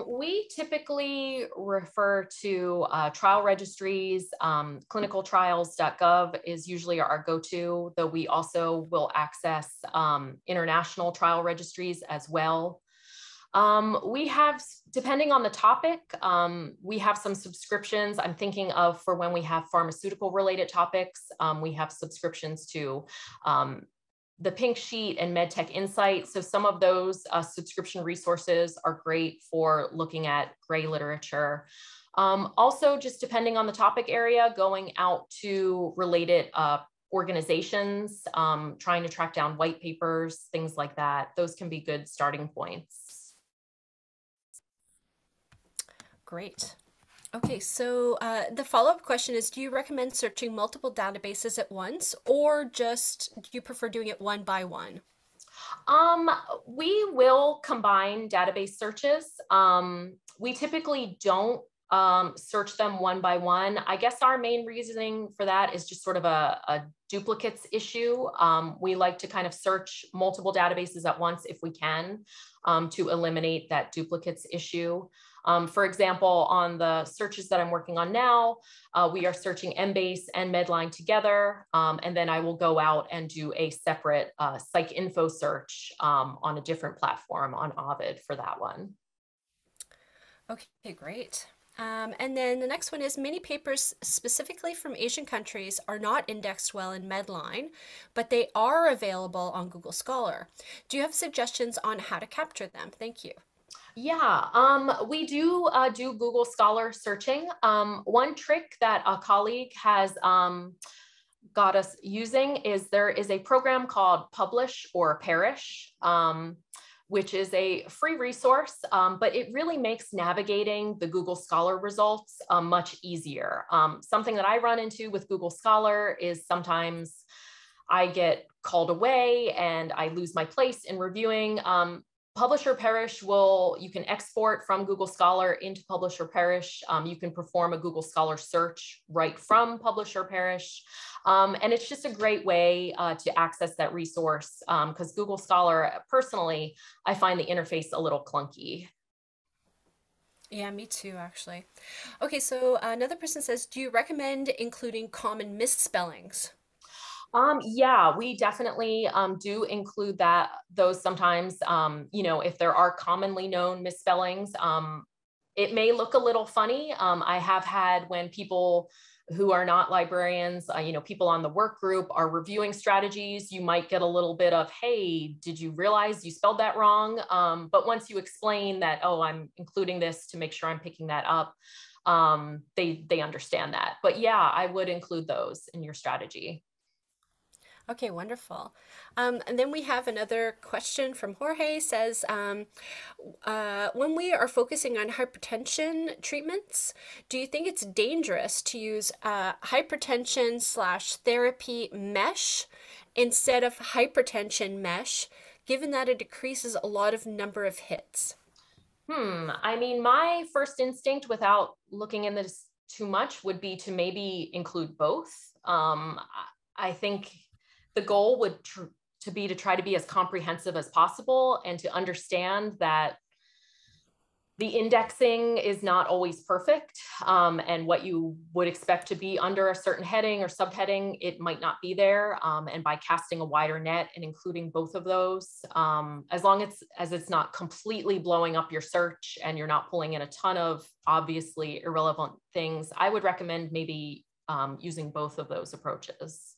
We typically refer to trial registries. Clinicaltrials.gov is usually our go-to, though we also will access international trial registries as well. We have, depending on the topic, we have some subscriptions. I'm thinking of for when we have pharmaceutical related topics, we have subscriptions to the Pink Sheet and MedTech Insight. So some of those subscription resources are great for looking at gray literature. Also, just depending on the topic area, going out to related organizations, trying to track down white papers, things like that. Those can be good starting points. Great. Okay, so the follow-up question is, do you recommend searching multiple databases at once, or just do you prefer doing it one by one? We will combine database searches. We typically don't search them one by one. I guess our main reasoning for that is just sort of a duplicates issue. We like to kind of search multiple databases at once if we can, to eliminate that duplicates issue. For example, on the searches that I'm working on now, we are searching Embase and Medline together, and then I will go out and do a separate PsycInfo search on a different platform on Ovid for that one. Okay, great. And then the next one is many papers specifically from Asian countries are not indexed well in Medline, but they are available on Google Scholar. Do you have suggestions on how to capture them? Thank you. Yeah, we do Google Scholar searching. One trick that a colleague has got us using is there is a program called Publish or Perish, which is a free resource, but it really makes navigating the Google Scholar results much easier. Something that I run into with Google Scholar is sometimes I get called away and I lose my place in reviewing. Publish or Perish you can export from Google Scholar into Publish or Perish. You can perform a Google Scholar search right from Publish or Perish. And it's just a great way to access that resource because Google Scholar, personally, I find the interface a little clunky. Yeah, me too, actually. Okay, so another person says, do you recommend including common misspellings? Yeah, we definitely do include those sometimes, if there are commonly known misspellings. It may look a little funny. I have had when people who are not librarians, people on the work group are reviewing strategies, you might get a little bit of, hey, did you realize you spelled that wrong? But once you explain that, oh, I'm including this to make sure I'm picking that up, they understand that. But yeah, I would include those in your strategy. Okay, wonderful. And then we have another question from Jorge says, when we are focusing on hypertension treatments, do you think it's dangerous to use hypertension/therapy mesh instead of hypertension mesh, given that it decreases a lot of number of hits? I mean, my first instinct without looking into this too much would be to maybe include both. I think the goal would be to try to be as comprehensive as possible and to understand that the indexing is not always perfect, and what you would expect to be under a certain heading or subheading, it might not be there. And by casting a wider net and including both of those, as long as it's not completely blowing up your search and you're not pulling in a ton of obviously irrelevant things, I would recommend maybe using both of those approaches.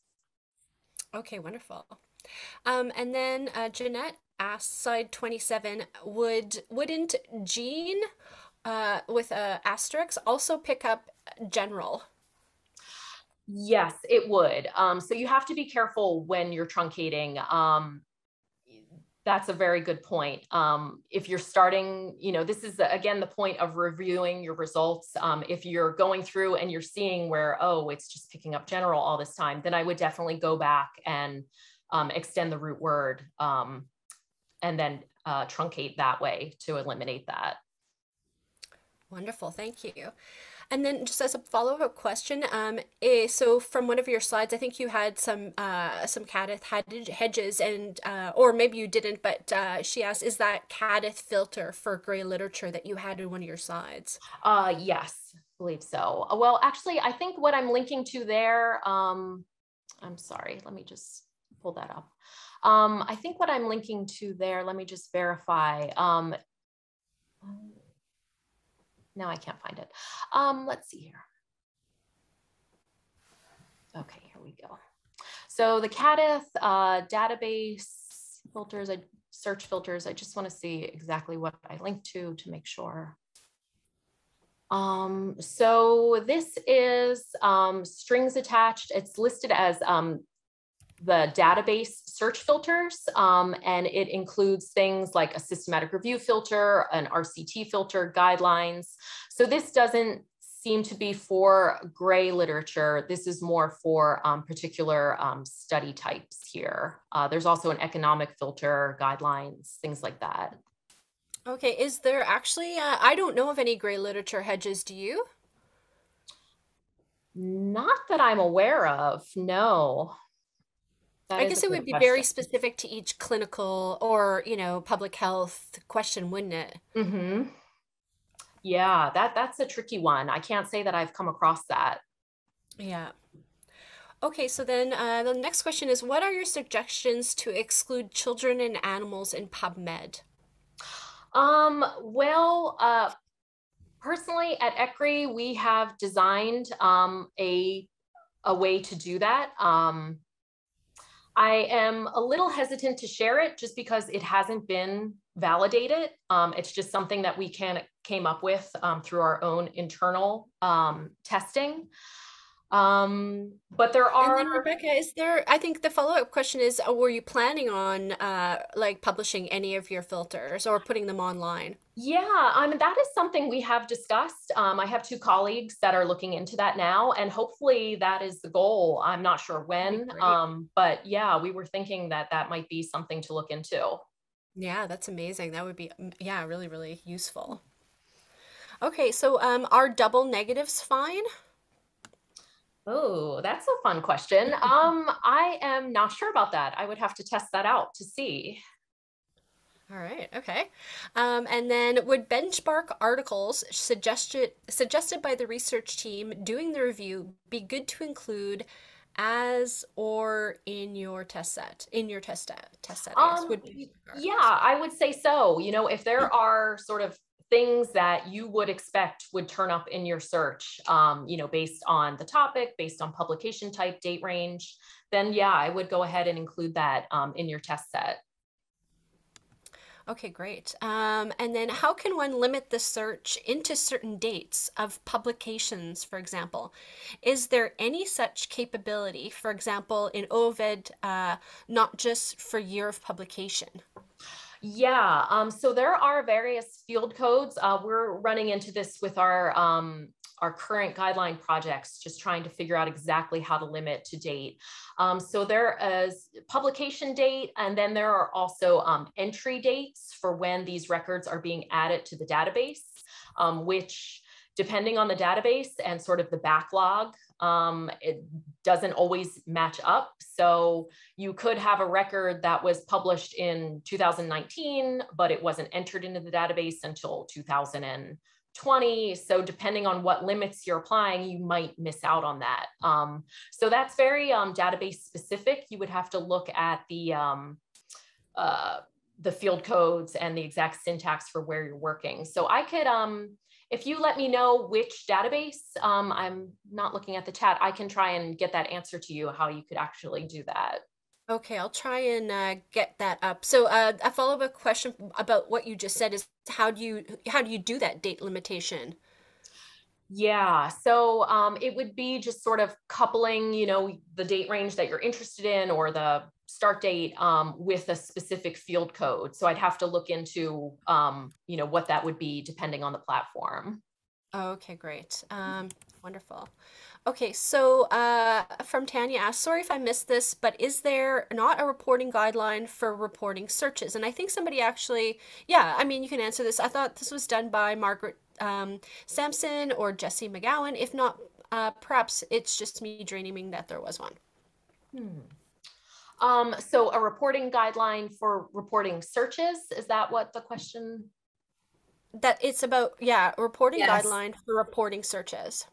Okay, wonderful. And then Jeanette asks, side 27, wouldn't Gene with a asterisk also pick up general? Yes, it would. So you have to be careful when you're truncating. That's a very good point. If you're starting, this is again the point of reviewing your results. If you're going through and you're seeing where, oh, it's just picking up general all this time, then I would definitely go back and extend the root word and then truncate that way to eliminate that. Wonderful, thank you. And then just as a follow-up question, so from one of your slides, I think you had some Cadith Hedges, and or maybe you didn't, but she asked, is that Cadith filter for gray literature that you had in one of your slides? Yes, I believe so. Well, actually, I think what I'm linking to there, I'm sorry, let me just pull that up. I think what I'm linking to there, let me just verify. Now I can't find it. Let's see here. Okay, here we go. So the Cadith database filters, search filters, I just want to see exactly what I linked to make sure. So this is strings attached. It's listed as the database search filters, and it includes things like a systematic review filter, an RCT filter, guidelines. So this doesn't seem to be for gray literature. This is more for particular study types here. There's also an economic filter, guidelines, things like that. Okay, is there actually, I don't know of any gray literature hedges, do you? Not that I'm aware of, no. That I is a guess it good would be very question. specific to each clinical or, public health question, wouldn't it? Mm-hmm. Yeah, that's a tricky one. I can't say that I've come across that. Yeah. Okay, so then the next question is, what are your suggestions to exclude children and animals in PubMed? Well, personally at ECRI, we have designed a way to do that. I am a little hesitant to share it just because it hasn't been validated. It's just something that we came up with through our own internal testing. But there And then are, Rebecca, is there, I think the follow-up question is, were you planning on like publishing any of your filters or putting them online? yeah, I mean, that is something we have discussed. I have two colleagues that are looking into that now, and hopefully that is the goal. I'm not sure Okay, when, great. but yeah, we were thinking that that might be something to look into. Yeah, that's amazing. That would be, yeah, really, really useful. Okay, so are double negatives fine? Oh, that's a fun question. I am not sure about that. I would have to test that out to see. All right, okay. And then would benchmark articles suggested by the research team doing the review be good to include as or in your test set, I guess, would benchmark Yeah, articles. I would say so. You know, if there are sort of things that you would expect would turn up in your search, based on the topic, based on publication type, date range, then yeah, I would go ahead and include that in your test set. Okay, great. And then how can one limit the search into certain dates of publications, for example? Is there any such capability, for example, in OVID, not just for year of publication? Yeah, so there are various field codes. We're running into this with our current guideline projects, just trying to figure out exactly how to limit to date. So there is publication date, and then there are also entry dates for when these records are being added to the database, which depending on the database and sort of the backlog, it doesn't always match up. So you could have a record that was published in 2019, but it wasn't entered into the database until 2020. So depending on what limits you're applying, you might miss out on that. So that's very database specific. You would have to look at the field codes and the exact syntax for where you're working. So I could, if you let me know which database, I'm not looking at the chat, I can try and get that answer to you, how you could actually do that. Okay, I'll try and get that up. So a follow-up question about what you just said is how do you do that date limitation? Yeah, so it would be just sort of coupling, the date range that you're interested in or the start date with a specific field code. So I'd have to look into, what that would be depending on the platform. Okay, great. Wonderful. Okay, so from Tanya asked, sorry if I missed this, but is there not a reporting guideline for reporting searches? And I think somebody actually, yeah, I mean, you can answer this. I thought this was done by Margaret Sampson or Jesse McGowan. If not, perhaps it's just me dreaming that there was one. So a reporting guideline for reporting searches, is that what the question? That it's about, yeah, a reporting Yes. guideline for reporting searches.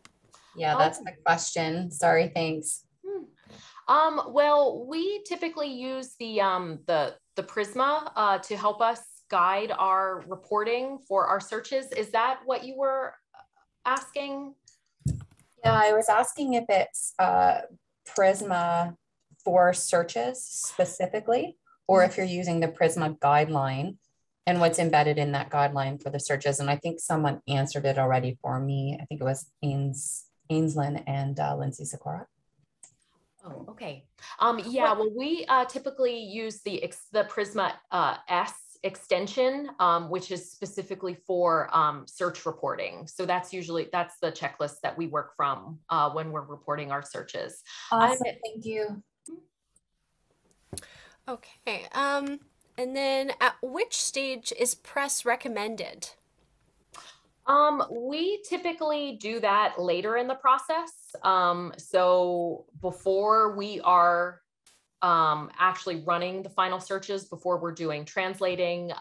Yeah, that's the question. Sorry, thanks. Well, we typically use the Prisma to help us guide our reporting for our searches. Is that what you were asking? Yeah, I was asking if it's Prisma for searches specifically, or if you're using the Prisma guideline and what's embedded in that guideline for the searches. And I think someone answered it already for me. I think it was Ainslin and Lindsay Sikora. Oh, okay. Yeah, well, we typically use the Prisma S extension, which is specifically for search reporting. So that's the checklist that we work from when we're reporting our searches. Awesome, thank you. Okay. And then at which stage is press recommended? We typically do that later in the process. So before we are actually running the final searches, before we're doing translating.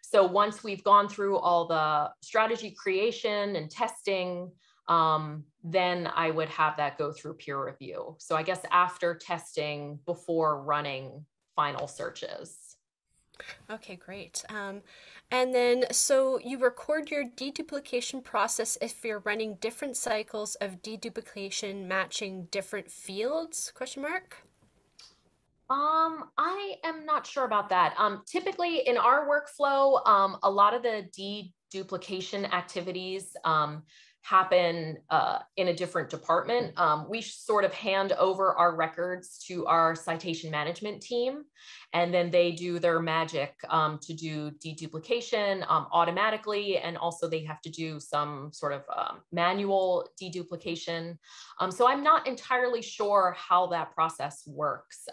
So once we've gone through all the strategy creation and testing, then I would have that go through peer review. So I guess after testing, before running final searches. Okay, great. And then, so you record your deduplication process if you're running different cycles of deduplication matching different fields, question mark? I am not sure about that. Typically in our workflow, a lot of the deduplication activities happen in a different department. We sort of hand over our records to our citation management team, and then they do their magic to do deduplication automatically, and also they have to do some sort of manual deduplication. So I'm not entirely sure how that process works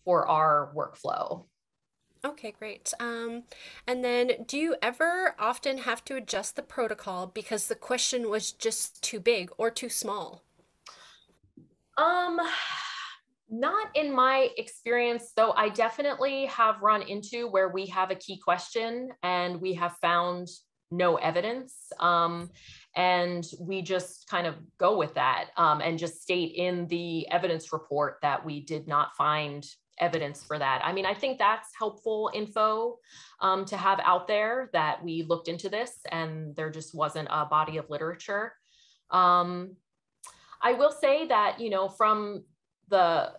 for our workflow. Okay, great. And then do you ever often have to adjust the protocol because the question was just too big or too small? Not in my experience, though. I definitely have run into where we have a key question and we have found no evidence. And we just kind of go with that and just state in the evidence report that we did not find evidence for that. I mean, I think that's helpful info to have out there, that we looked into this and there just wasn't a body of literature. I will say that, you know, from the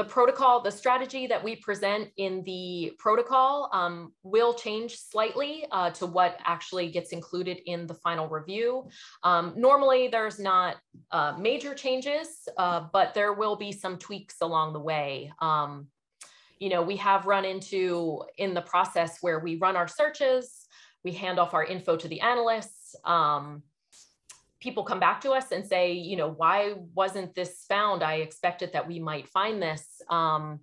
protocol, the strategy that we present in the protocol will change slightly to what actually gets included in the final review. Normally there's not major changes, but there will be some tweaks along the way. You know, we have run into in the process where we run our searches, we hand off our info to the analysts. People come back to us and say, you know, why wasn't this found? I expected that we might find this. And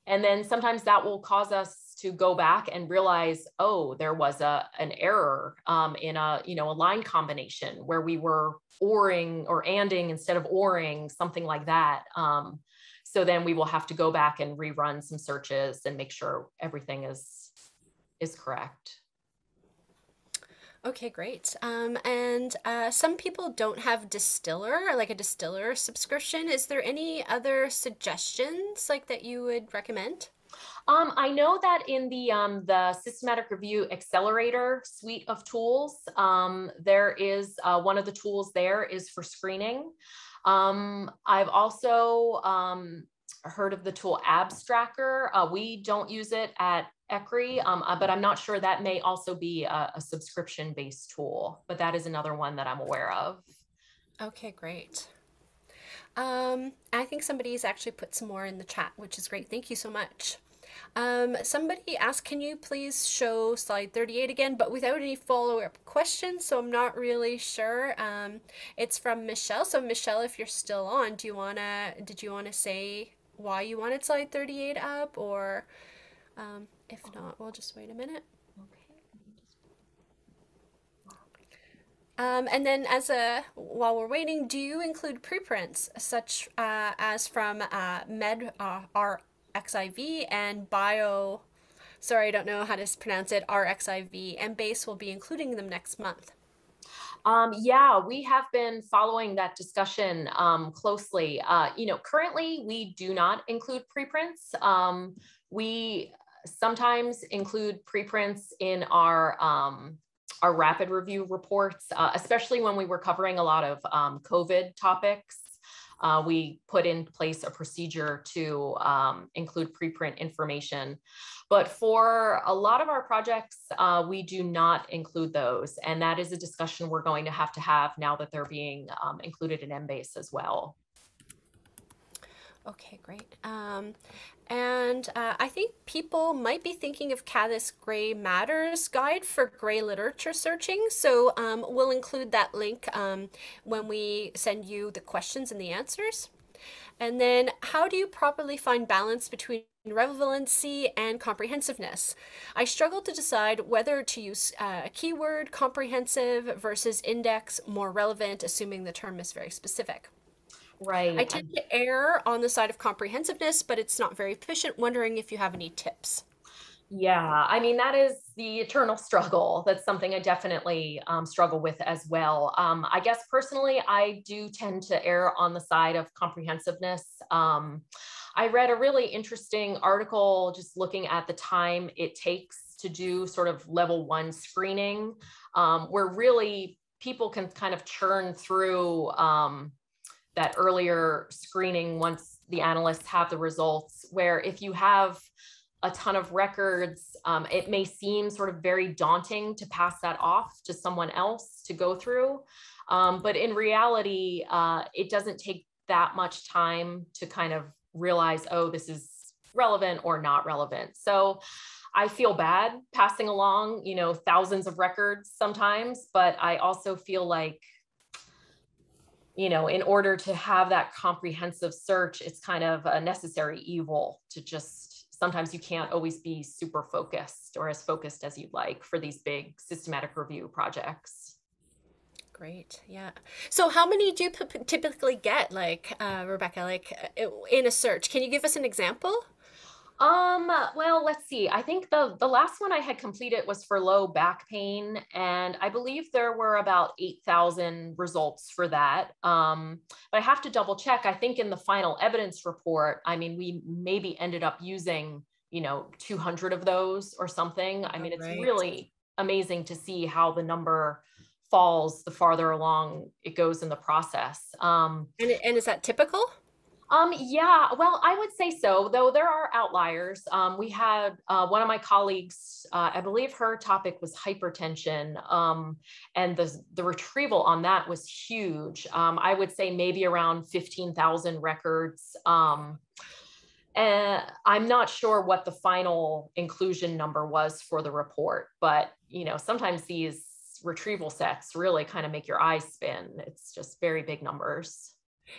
then sometimes that will cause us to go back and realize, oh, there was an error in a, you know, a line combination where we were oring or anding instead of oring, something like that. So then we will have to go back and rerun some searches and make sure everything is correct. Okay, great. And some people don't have distiller, like a distiller subscription. Is there any other suggestions like that you would recommend? I know that in the Systematic Review Accelerator suite of tools, there is one of the tools there is for screening. I've also heard of the tool Abstractor. We don't use it at ECRI, but I'm not sure, that may also be a subscription-based tool, but that is another one that I'm aware of. Okay, great. I think somebody's actually put some more in the chat, which is great. Thank you so much. Somebody asked, can you please show slide 38 again, but without any follow-up questions, so I'm not really sure. It's from Michelle. So Michelle, if you're still on, did you wanna say why you wanted slide 38 up, or if not, we'll just wait a minute. And then while we're waiting, do you include preprints such as from RXIV and Bio, sorry, I don't know how to pronounce it, RXIV, and Base will be including them next month? Yeah, we have been following that discussion closely. You know, currently we do not include preprints. We sometimes include preprints in our rapid review reports, especially when we were covering a lot of COVID topics. We put in place a procedure to include preprint information. But for a lot of our projects, we do not include those. And that is a discussion we're going to have now that they're being included in Embase as well. Okay, great. And I think people might be thinking of Caddis Gray Matters guide for gray literature searching. So we'll include that link when we send you the questions and the answers. And then how do you properly find balance between relevancy and comprehensiveness? I struggle to decide whether to use a keyword, comprehensive versus index, more relevant, assuming the term is very specific. I Right. tend to err on the side of comprehensiveness, but it's not very efficient. Wondering if you have any tips. Yeah, I mean, that is the eternal struggle. That's something I definitely struggle with as well. I guess personally, I do tend to err on the side of comprehensiveness. I read a really interesting article just looking at the time it takes to do sort of level 1 screening, where really people can kind of churn through that earlier screening once the analysts have the results, where if you have a ton of records, it may seem sort of very daunting to pass that off to someone else to go through. But in reality, it doesn't take that much time to kind of realize, oh, this is relevant or not relevant. So I feel bad passing along, you know, thousands of records sometimes, but I also feel like, you know, in order to have that comprehensive search, it's kind of a necessary evil to just, sometimes you can't always be super focused or as focused as you'd like for these big systematic review projects. Great. Yeah. So how many do you typically get, like, Rebecca, like in a search? Can you give us an example? Well, let's see. I think the last one I had completed was for low back pain, and I believe there were about 8,000 results for that. But I have to double check. I think in the final evidence report, I mean, we maybe ended up using, you know, 200 of those or something. I mean, it's really amazing to see how the number falls the farther along it goes in the process. And is that typical? Yeah, well, I would say so, though there are outliers. We had one of my colleagues, I believe her topic was hypertension, and the retrieval on that was huge. I would say maybe around 15,000 records. And I'm not sure what the final inclusion number was for the report, but you know, sometimes these retrieval sets really kind of make your eyes spin. It's just very big numbers.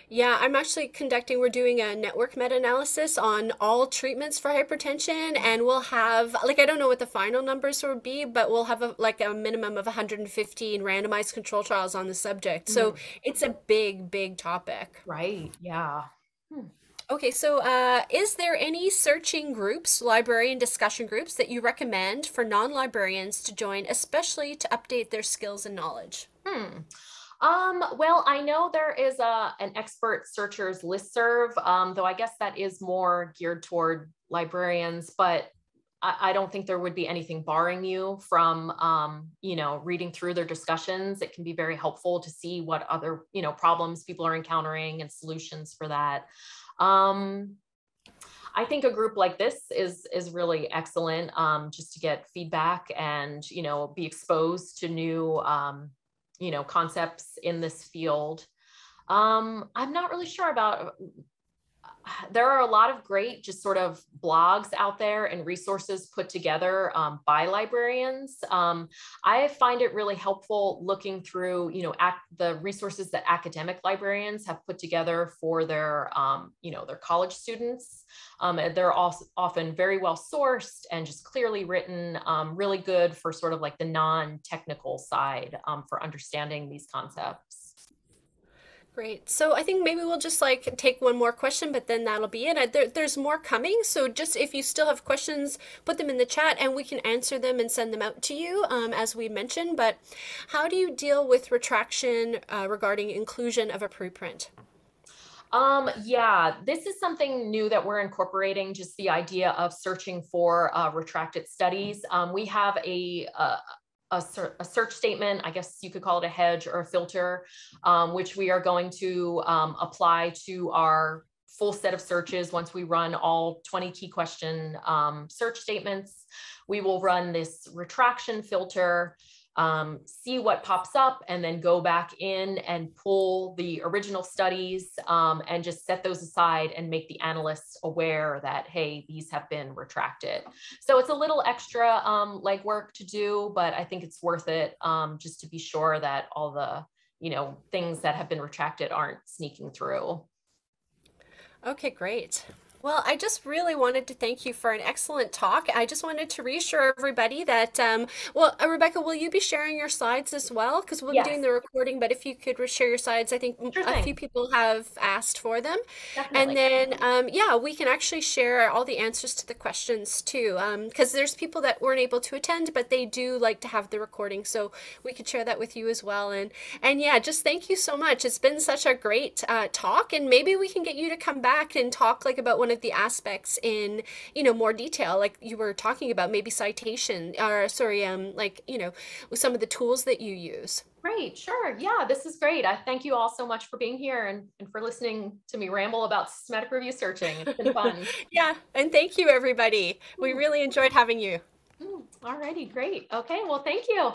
Yeah, I'm actually we're doing a network meta-analysis on all treatments for hypertension, and we'll have, like, I don't know what the final numbers will be, but we'll have a minimum of 115 randomized control trials on the subject. So it's a big, big topic. Right, yeah. Okay, so is there any searching groups, librarian discussion groups, that you recommend for non-librarians to join, especially to update their skills and knowledge? Well, I know there is an expert searchers listserv, though I guess that is more geared toward librarians, but I don't think there would be anything barring you from, you know, reading through their discussions. It can be very helpful to see what other, you know, problems people are encountering and solutions for that. I think a group like this is really excellent, just to get feedback and, you know, be exposed to new, you know, concepts in this field. I'm not really sure about, there are a lot of great just sort of blogs out there and resources put together by librarians. I find it really helpful looking through, you know, the resources that academic librarians have put together for their, you know, their college students. They're also often very well sourced and just clearly written, really good for sort of like the non-technical side for understanding these concepts. Great. So I think maybe we'll just like take one more question, but then that'll be it. There's more coming. So just if you still have questions, put them in the chat and we can answer them and send them out to you, as we mentioned. But how do you deal with retraction regarding inclusion of a preprint? Yeah, this is something new that we're incorporating, just the idea of searching for retracted studies. We have a search statement, I guess you could call it a hedge or a filter, which we are going to apply to our full set of searches. Once we run all 20 key question search statements, we will run this retraction filter, see what pops up, and then go back in and pull the original studies and just set those aside and make the analysts aware that, hey, these have been retracted. So it's a little extra legwork to do, but I think it's worth it just to be sure that all the, you know, things that have been retracted aren't sneaking through. Okay, great. Well, I just really wanted to thank you for an excellent talk. I just wanted to reassure everybody that, well, Rebecca, will you be sharing your slides as well? Because we'll be Yes, doing the recording, but if you could share your slides, I think sure a few thing. people have asked for them. And Definitely. then, yeah, we can actually share all the answers to the questions too. Because there's people that weren't able to attend, but they do like to have the recording. So we could share that with you as well. And yeah, just thank you so much. It's been such a great talk, and maybe we can get you to come back and talk like about one of the aspects in, more detail, like you were talking about, maybe citation, or sorry, like, with some of the tools that you use. Great, sure. Yeah, this is great. I thank you all so much for being here and for listening to me ramble about systematic review searching. It's been fun. Yeah, and thank you, everybody. We really enjoyed having you. All righty, great. Okay, well, thank you.